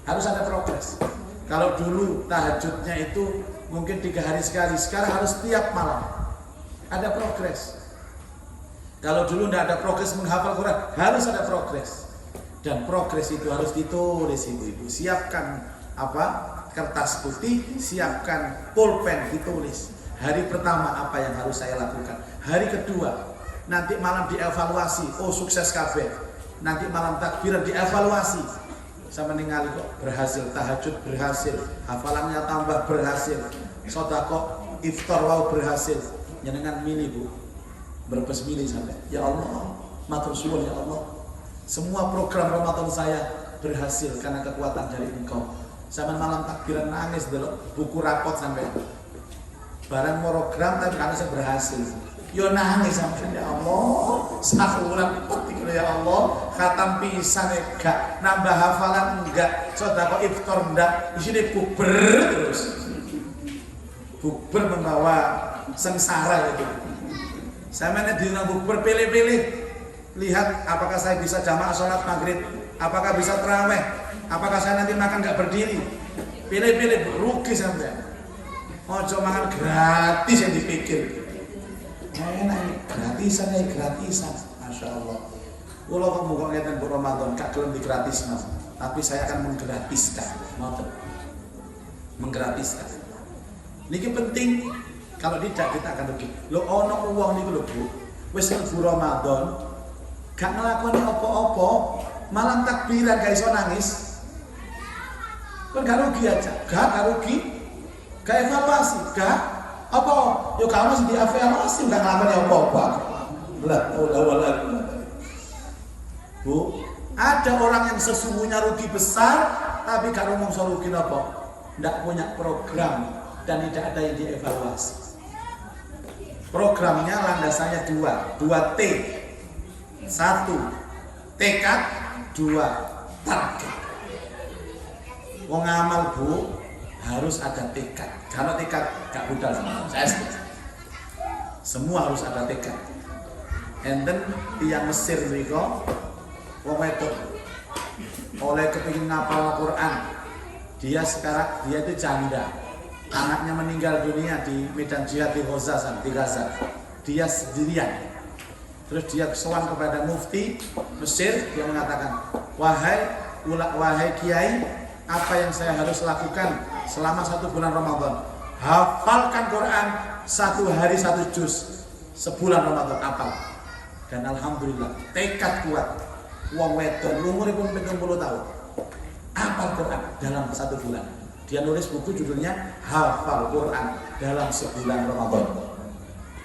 Harus ada progres. Kalau dulu tahajudnya itu mungkin 3 hari sekali, sekarang harus tiap malam. Ada progres. Kalau dulu tidak ada progres menghafal Quran, harus ada progres. Dan progres itu harus ditulis ibu-ibu. Siapkan kertas putih, siapkan pulpen, ditulis. Hari pertama apa yang harus saya lakukan. Hari kedua, nanti malam dievaluasi. Oh sukses kabeh. Nanti malam takbiran dievaluasi. Sama ningali kok berhasil, tahajud berhasil, hafalannya tambah berhasil, sedekah iftar wau berhasil. Jenengan milih Bu, berbes milih sampai. Ya Allah, matur suwun ya Allah. Semua program Ramadan saya berhasil karena kekuatan dari Engkau. Sama malam takbiran nangis dulu, buku rapot sampai. Barang program tapi karena saya berhasil. Yo nangis sampai ya Allah, sakulan petik ya Allah, khatam pisan enggak, nambah hafalan enggak, sedekah iftar enggak, di sini bukber terus. Bukber membawa sengsara itu. Saya mana di bukber pilih-pilih, lihat apakah saya bisa jamaah sholat maghrib, apakah bisa tarawih, apakah saya nanti makan enggak berdiri. Pilih-pilih, rugi sampai. Ojo makan gratis yang dipikir. Enak gratisan ya gratisan, masya Allah. Kalau kamu kok ngeten bu Ramadan, gak gelem digratiskan, tapi saya akan menggratiskan, menggratiskan. Niki penting, kalau tidak kita akan rugi. Lo ono uang niku lho bu, wis mlebu Ramadan, gak ngelakoni apa-apa, malam takbiran gak iso nangis, kan gak rugi aja, gak rugi, gak evaluasi, gak. Apa? Yo kamu sih dievaluasi nggak ngelakuin apa-apa. Bu, ada orang yang sesungguhnya rugi besar, tapi gak ngomong soal rugi apa? Nggak punya program dan tidak ada yang dievaluasi. Programnya landasannya 2 T. 1 tekad, 2 target. Wong amal bu, harus ada tekad. Kalau tekad gak budal sama saya setuju. Semua harus ada tekad. Enten tiang Mesir mereka wong wedok oleh kepingin ngapal Quran. Dia itu janda. Anaknya meninggal dunia di medan jihad di Gaza. Dia sendirian. Terus dia sowan kepada mufti Mesir, dia mengatakan, "Wahai kiai, apa yang saya harus lakukan selama 1 bulan Ramadan? Hafalkan Quran 1 hari 1 juz, sebulan Ramadan hafal." Dan alhamdulillah tekad kuat. Wong wedon umuripun 70 tahun. Hafal Quran dalam 1 bulan. Dia nulis buku judulnya Hafal Quran dalam sebulan Ramadan.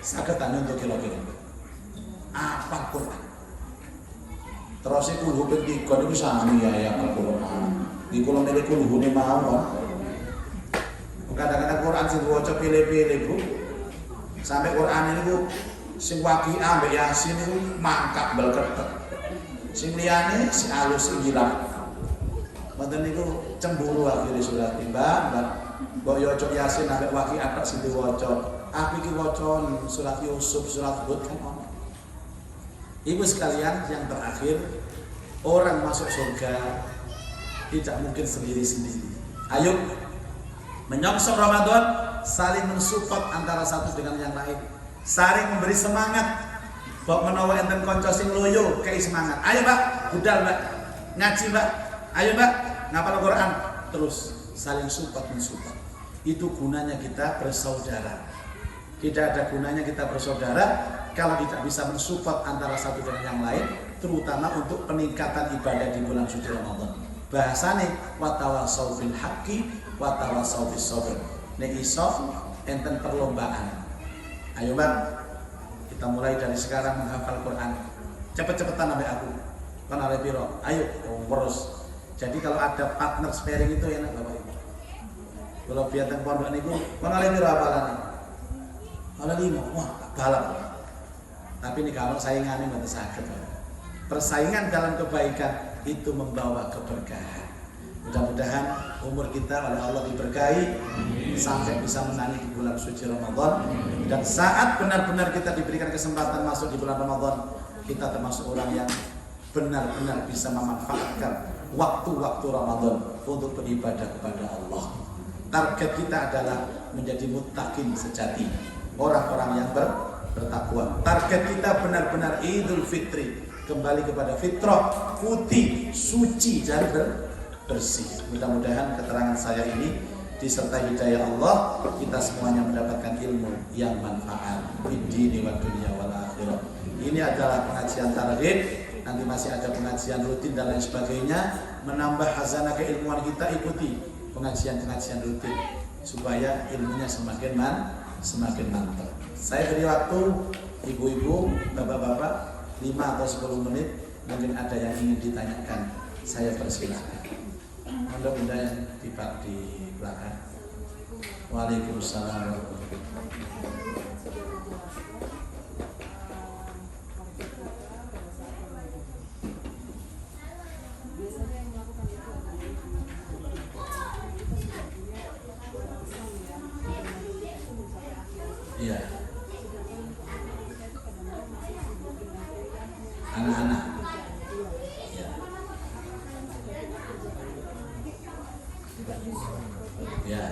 Saged untuk kilo-kilo. Hafal Quran. Terus kulhu ping 3 niku sami ya Al-Qur'an. Di kula milih kulhune mawon. Kadang-kadang Quran sing diwaca pilih-pilih, Bu. Sampai Quran niku sing Waqiah mbek Yasin niku mangkak bal ketek. Sing liyane si alus sing ilang. Mboten niku cemburu akhire surat Mbak. Mbok yo cok Yasin ambek Waqiah tok sing diwaca. Aku iki waca surat Yusuf, surat Hud kan ono. Ibu sekalian, yang terakhir, orang masuk surga tidak mungkin sendiri-sendiri. Ayo menyongsong Ramadan, saling mensupport antara satu dengan yang lain, saling memberi semangat. Bok menawa enten kanca sing loyo kei semangat. Ayo Mbak, budal Mbak, ngaji Mbak. Ayo Mbak, ngapal Quran. Terus saling support mensupport. Itu gunanya kita bersaudara. Tidak ada gunanya kita bersaudara kalau tidak bisa mensupport antara satu dengan yang lain, terutama untuk peningkatan ibadah di bulan suci Ramadan. Bahasane watawasau bil haqqi watawasau bis sabr. Nek iso enten perlombaan. Ayo Mbak, kita mulai dari sekarang menghafal Quran. Cepet-cepetan sampai aku. Kan arep piro? Ayo terus. Jadi kalau ada partner sparing itu enak Bapak Ibu. Kalau biar teng pondok niku kan arep piro hafalane? Ala 5. Wah, balap. Tapi ini kalau saingannya mboten saged. Persaingan dalam kebaikan itu membawa keberkahan. Mudah-mudahan umur kita oleh Allah diberkahi sampai bisa menangi di bulan suci Ramadan. Dan saat benar-benar kita diberikan kesempatan masuk di bulan Ramadan, kita termasuk orang yang benar-benar bisa memanfaatkan waktu-waktu Ramadan untuk beribadah kepada Allah. Target kita adalah menjadi muttaqin sejati, orang-orang yang bertakwa. Target kita benar-benar Idul Fitri, kembali kepada fitrah, putih, suci, dan bersih. Mudah-mudahan keterangan saya ini disertai hidayah Allah, kita semuanya mendapatkan ilmu yang manfaat di dini wa dunia wal akhirah. Ini adalah pengajian targhib, nanti masih ada pengajian rutin dan lain sebagainya. Menambah khazanah keilmuan kita, ikuti pengajian-pengajian rutin supaya ilmunya semakin mantap. Saya beri waktu ibu-ibu, bapak-bapak 5 atau 10 menit, mungkin ada yang ingin ditanyakan, saya persilakan. Anda bunda yang di belakang. Waalaikumsalam warahmatullahi wabarakatuh. Iya. Anak-anak. Ya. Ya.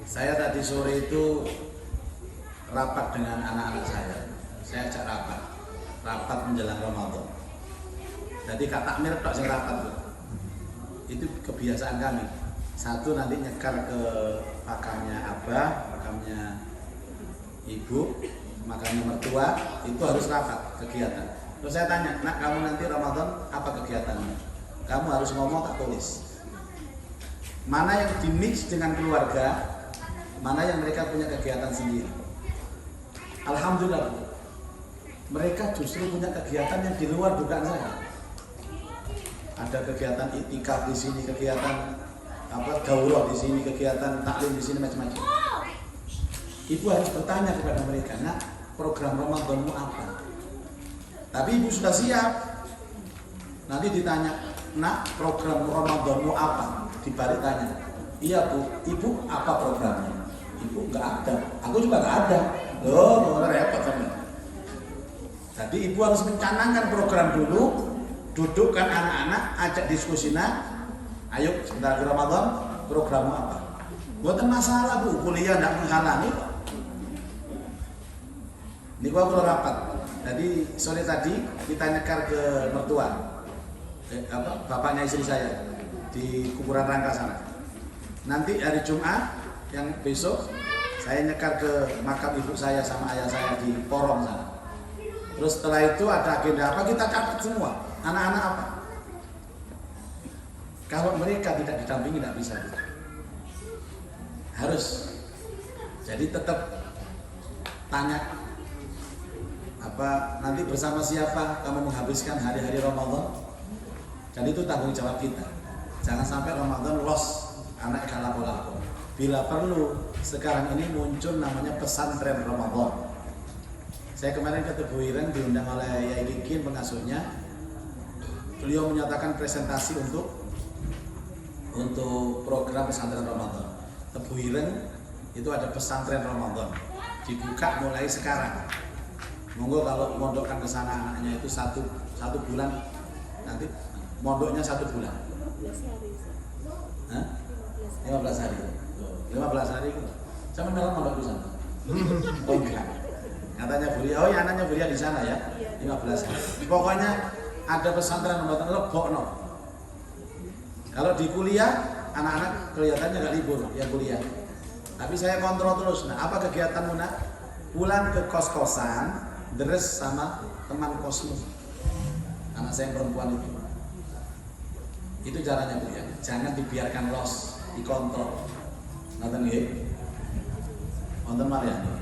Saya tadi sore itu rapat dengan anak-anak saya. Saya ajak rapat menjelang Ramadan. Jadi Kak Takmir tok sing rapat tuh. Itu kebiasaan kami. Satu nanti nyekar ke makamnya abah, makamnya ibu, makamnya mertua, itu harus rapat kegiatan. Terus saya tanya, nak kamu nanti Ramadan apa kegiatannya? Kamu harus ngomong tak tulis. Mana yang dimix dengan keluarga, mana yang mereka punya kegiatan sendiri. Alhamdulillah, mereka justru punya kegiatan yang di luar dugaan saya. Ada kegiatan iktikaf di sini, kegiatan daurah di sini, kegiatan taklim di sini, macam-macam. Ibu harus bertanya kepada mereka, nak program Ramadanmu apa? Tapi ibu sudah siap. Nanti ditanya, nak program Ramadanmu apa? Dibalik tanya, iya Bu, ibu apa programnya? Ibu nggak ada, aku juga nggak ada. Loh, repot kan? Jadi ibu harus mencanangkan program dulu, dudukkan anak-anak, ajak diskusi, nak. Ayo sebentar ke Ramadan, programmu apa? Bukan masalah Bu, kuliah tidak menghalangi kok. Ini gua perlu rapat. Jadi sore tadi kita nyekar ke mertua, bapaknya istri saya di kuburan Rangka sana. Nanti hari Jumat yang besok saya nyekar ke makam ibu saya sama ayah saya di Porong sana. Terus setelah itu ada agenda apa, kita catat semua. Anak-anak apa? Kalau mereka tidak didampingi tidak bisa. Harus. Jadi tetap tanya Apa nanti bersama siapa kamu menghabiskan hari-hari Ramadan? Dan itu tanggung jawab kita. Jangan sampai Ramadan lost anak kalako-lako. Bila perlu, sekarang ini muncul namanya pesantren Ramadan. Saya kemarin ke Tebu Ireng diundang oleh Yai Kikin pengasuhnya. Beliau menyatakan presentasi untuk program pesantren Ramadan. Tebu Ireng itu ada pesantren Ramadan. Dibuka mulai sekarang. Monggo kalau mondokkan ke sana anaknya itu satu bulan, nanti mondoknya 1 bulan. 15 hari. 15 hari itu. Saya menolak mondok di sana. Oh enggak. Katanya Buria, oh ya anaknya Buria di sana ya. 15 hari. Pokoknya ada pesantren Ramadan lebokno. Kalau di kuliah, anak-anak kelihatannya nggak libur yang kuliah. Tapi saya kontrol terus. Nah, apa kegiatanmu nak? Pulang ke kos-kosan, deres sama teman kosmu. Anak saya yang perempuan itu. Itu caranya Bu ya. Jangan dibiarkan los, dikontrol. Ngoten nggih. Wonten Maryani.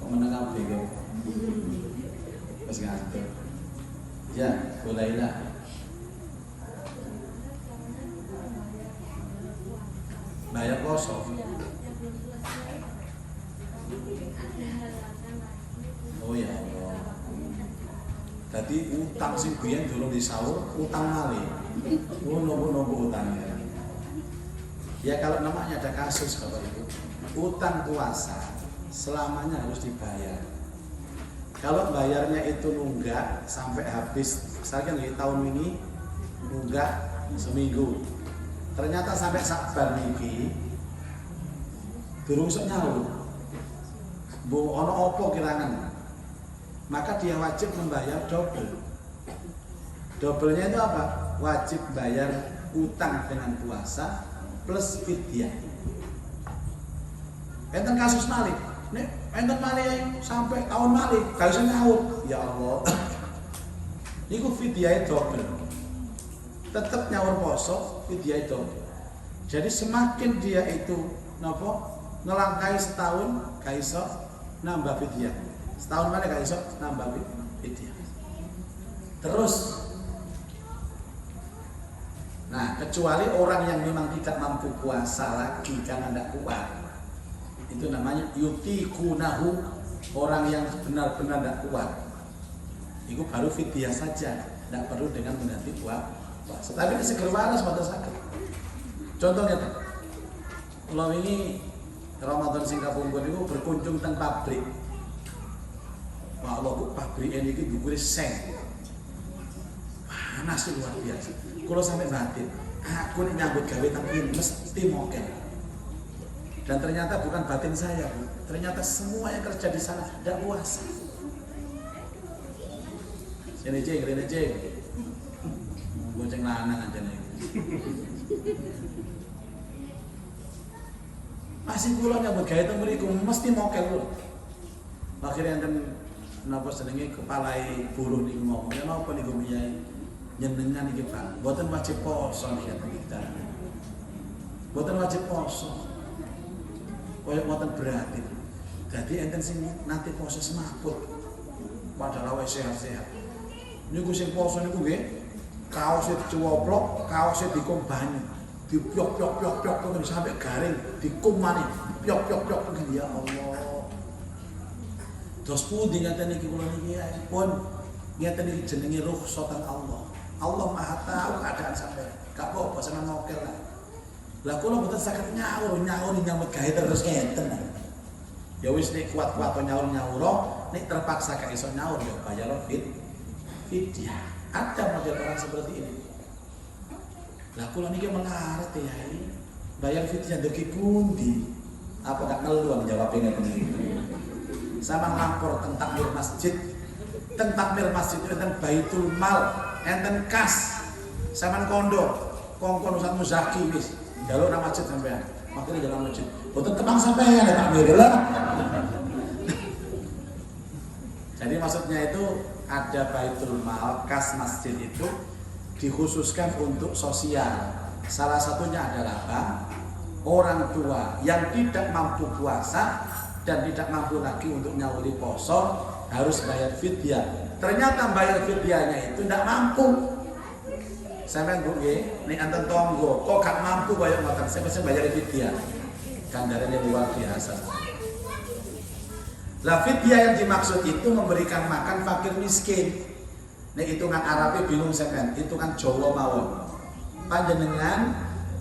Kok meneng kabeh kok. Wis ngantuk. Ya, mulailah. Bayar kosong. Oh ya Allah. Tadi utang sing biyen durung disaur, utang malih. Oh nopo utangnya. Ya kalau namanya ada kasus Bapak Ibu, utang puasa selamanya harus dibayar. Kalau bayarnya itu nunggak sampai habis, misalkan di tahun ini nunggak seminggu, ternyata sampai Saban niki durung sok nyaur, bu ono opo kirangan, maka dia wajib membayar double. Doublenya itu apa? Wajib bayar utang dengan puasa plus fidyah. Enten kasus malih. Nek enten malih sampai tahun malih, gak iso nyaur. Ya Allah. Niku fidyahe double. Tetap nyaur poso, fidyahe double. Jadi semakin dia itu napa ngelangkai setahun, gak iso nambah fidyah. Setahun malih gak iso nambah fidyah. Terus nah, kecuali orang yang memang tidak mampu puasa lagi karena tidak kuat, itu namanya yutikunahu, orang yang benar-benar tidak kuat. Itu baru fidyah saja, tidak perlu dengan mengganti puasa. Tapi ini seger waras pada sakit. Contohnya, kalau ini Ramadan sing kapungkur itu berkunjung teng pabrik. Wah Allah, pabrik ini dukure seng. Panas luar biasa. Kalau sampai batin, aku ini nyambut gawe tapi mesti mokel. Dan ternyata bukan batin saya, Bu. Ternyata semua yang kerja di sana tidak puasa. Sini ceng, rene ceng. Bonceng lanang aja nih. Masih kula nyambut gawe teng mriku mesti mokel lho. Akhirnya kan napa senenge kepalai buruh niku ngomong, "Ya napa niku Miyai? Nyenengan iki Pak, mboten wajib poso niki kita. Mboten wajib poso. Koyo mboten berarti. Jadi enten sing nanti poso semaput. Padahal wis sehat-sehat. Niku sing poso niku nggih, kaose dicowoplok, kaose dikum banyu. Dipiok-piok-piok sampai garing, dikum maneh. Piok-piok-piok ya Allah. Dos pundi ngaten iki kula niki pun ngaten iki jenenge rukhsatan Allah. Allah Maha tahu keadaan sampai. Gak apa-apa seneng mokel lah. Lah kula mboten saged nyaur nyambut gawe terus ngenten. Ya wis nek kuat-kuat nyaur, nek terpaksa gak iso nyaur ya bayar fidyah. Ada model orang seperti ini. Lah kula niki mengaret ya ini. Bayar fidyah dugi pundi? Apa gak ngeluh jawabnya ngene iki. Sama lapor tentang takmir masjid. Tentang takmir masjid itu tentang Baitul Mal. Enten kas sampean kondo kongkon Ustaz Muzaki wis njaluk nang masjid sampean makane jalan masjid boten tenang sampean ya tak mirip lah. Jadi maksudnya itu ada Baitul Mal, kas masjid itu dikhususkan untuk sosial. Salah satunya adalah orang tua yang tidak mampu puasa dan tidak mampu lagi untuk nyawuri poso, harus bayar fidyah. Ternyata bayar fidyahnya itu tidak mampu. Sampeyan Bu nggih, nek anten tonggo kok gak mampu bayar ngoten, saya bayar fidyah. Gandarannya luar biasa. Lah fidyah yang dimaksud itu memberikan makan fakir miskin. Nek hitungan Arabnya bingung sampean, hitungan Jawa mawon. Panjenengan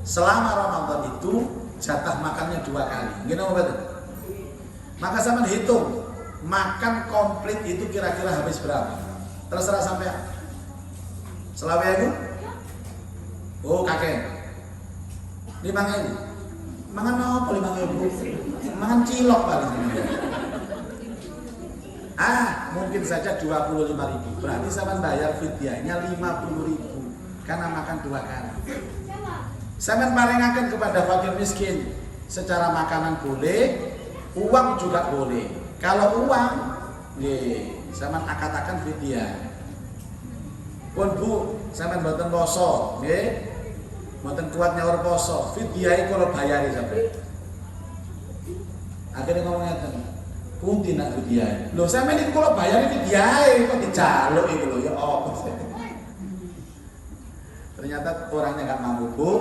selama Ramadan itu jatah makannya 2 kali. Nggih napa mboten? Maka sampean hitung makan komplit itu kira-kira habis berapa? Terserah sampean. Selawe aku? Oh kakek. 5.000. Mangan apa 5.000? Mangan cilok paling. Mungkin saja 25.000. Berarti sampean bayar fidyahnya 50.000 karena makan 2 kali. Sampean paringaken kepada fakir miskin secara makanan boleh, uang juga boleh. Kalau uang, nggih, sampean akad-akan fidyah. Pun Bu, sampean mboten poso, nggih. Mboten kuat nyaur poso, fidyahe kula bayari sampean. Akhirnya ngomong ngeten. Pundi nak fidyah? Lho sampean iki kula bayari fidyahe kok dijaluk iki lho ya apa. Ternyata orangnya enggak mampu, Bu.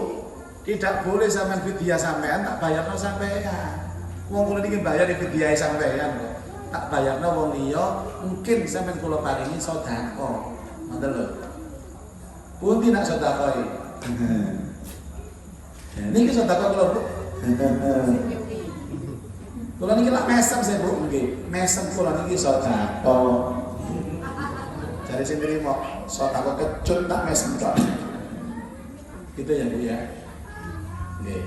Tidak boleh sampean fidyah sampean tak bayarno sampean. Wong kula niki bayar fidyahe sampean kok. Tak bayarno wong liya, mungkin sampean kula paringi sedekah. Ngoten lho. Pundi nak sedekah iki? Niki sedekah kula, Bu. Kula niki lak mesem saya Bu nggih. Mesem kula niki sedekah. Cari sing trimo, sedekah kecut tak mesem tok. Gitu ya Bu ya. Nggih.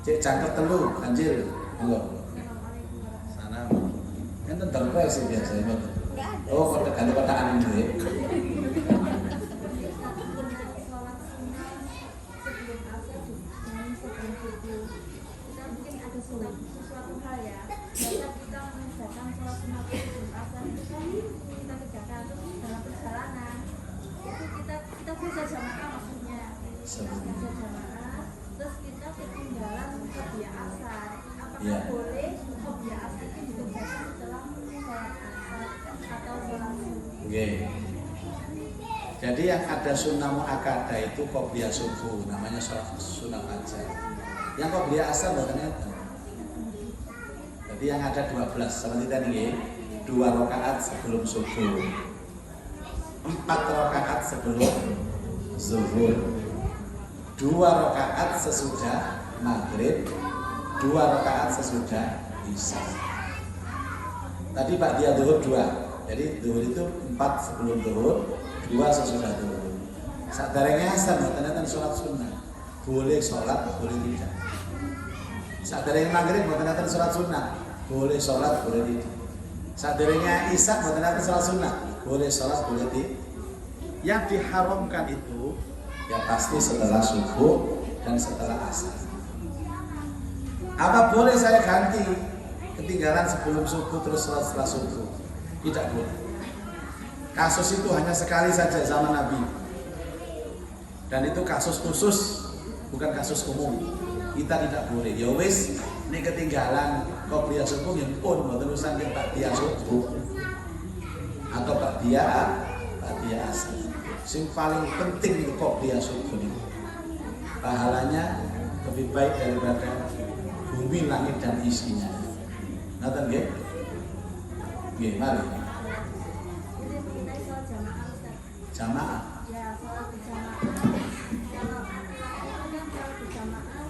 Cek cangket telu anjir. Monggo. Sana. Enten terpes sih biasa ya. Oh, kotak-kotakan nggih. Terus kita ketinggalan qobliyah asar. Apakah boleh qobliyah asar itu dikerjakan setelah sholat asar atau sholat subuh? Nggih. Jadi yang ada sunnah muakkadah itu qobliyah subuh, namanya sholat sunnah fajar. Yang qobliyah asar bukan itu. Jadi yang ada 12 seperti tadi, 2 rakaat sebelum subuh, 4 rakaat sebelum zuhur, 2 rakaat sesudah maghrib, 2 rakaat sesudah isya. Tadi Pak dia zuhur 2, jadi zuhur itu 4 sebelum zuhur, 2 sesudah zuhur. Sadarengnya asar, ternyata sholat sunnah, boleh sholat, boleh tidak. Sadarengnya maghrib, ternyata sholat sunnah, boleh sholat, boleh tidak. Sadarengnya isya, ternyata sholat sunnah, boleh sholat, boleh tidak. Yang diharamkan itu ya pasti setelah subuh dan setelah asar. Apa boleh saya ganti ketinggalan sebelum subuh terus setelah subuh? Tidak boleh. Kasus itu hanya sekali saja zaman Nabi. Dan itu kasus khusus, bukan kasus umum. Kita tidak boleh. Ya wis, ini ketinggalan qobliyah subuh yang pun mboten usah ba'diyah subuh atau ba'diyah asar. Yang paling penting itu qobliyah subuh ini. Pahalanya lebih baik daripada bumi, langit dan isinya. Ngoten nggih? Nggih, mari. Jamaah. Ya, sholat berjamaah. Kalau sholat berjamaah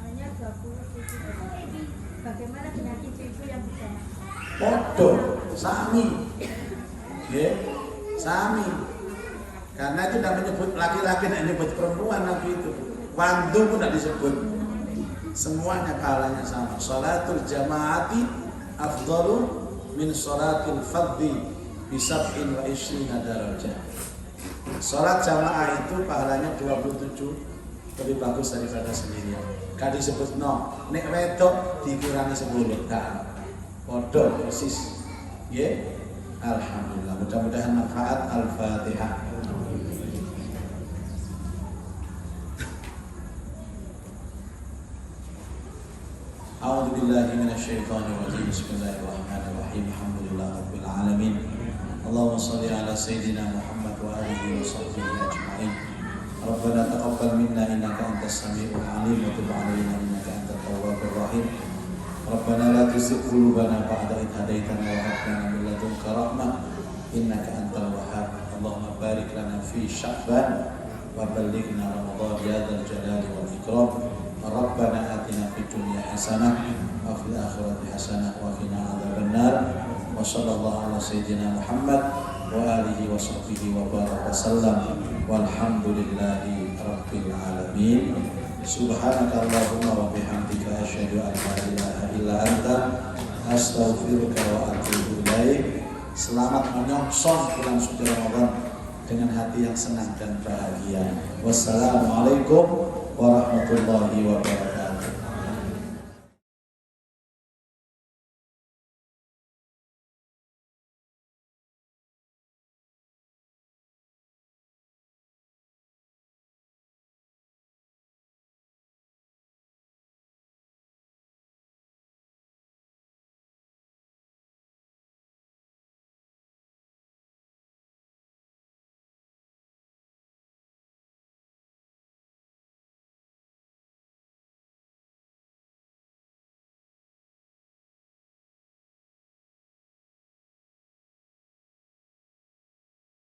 hanya 27. Bagaimana dengan ibu-ibu yang berjamaah? Podo, sami. Nggih, sami. Karena itu tidak menyebut laki-laki, tidak menyebut perempuan lagi itu. Wandu pun tidak disebut. Semuanya pahalanya sama. Sholatul jamaati afdalu min sholatil fardhi bisab'in wa ishrina darajah. Sholat jamaah itu pahalanya 27 lebih bagus daripada sendirian. Kan disebut nek wedok dikurangi 10. Nah, podo persis. Ya, alhamdulillah. Mudah-mudahan manfaat. Al-Fatihah. A'udzu billahi minasyaitonir rajim. Bismillahirrahmanirrahim. Alhamdulillahirabbil alamin. Allahumma shalli ala sayyidina Muhammad wa alihi wa sahbihi ajma'in. Rabbana taqabbal minna innaka antas samiul alim wa tub 'alaina innaka antat tawwabur rahim. Rabbana la tuzigh qulubana ba'da idh hadaitana wa hab lana min ladunka rahmah innaka antal wahhab. Allahumma barik lana fi Sya'ban wa ballighna Ramadan ya dzal jalali wal ikram. Rabbana atina fid dunya hasanah wa fil akhirati hasanah wa qina adzabannar. Wa sallallahu ala sayyidina Muhammad wa alihi wa sahbihi wa baraka sallam. Walhamdulillahi rabbil alamin. Subhanaka Allahumma wa bihamdika asyhadu an la ilaha illa anta astaghfiruka wa atubu ilaik. Selamat menyongsong bulan suci Ramadan dengan hati yang senang dan bahagia. Wassalamualaikum warahmatullahi wabarakatuh.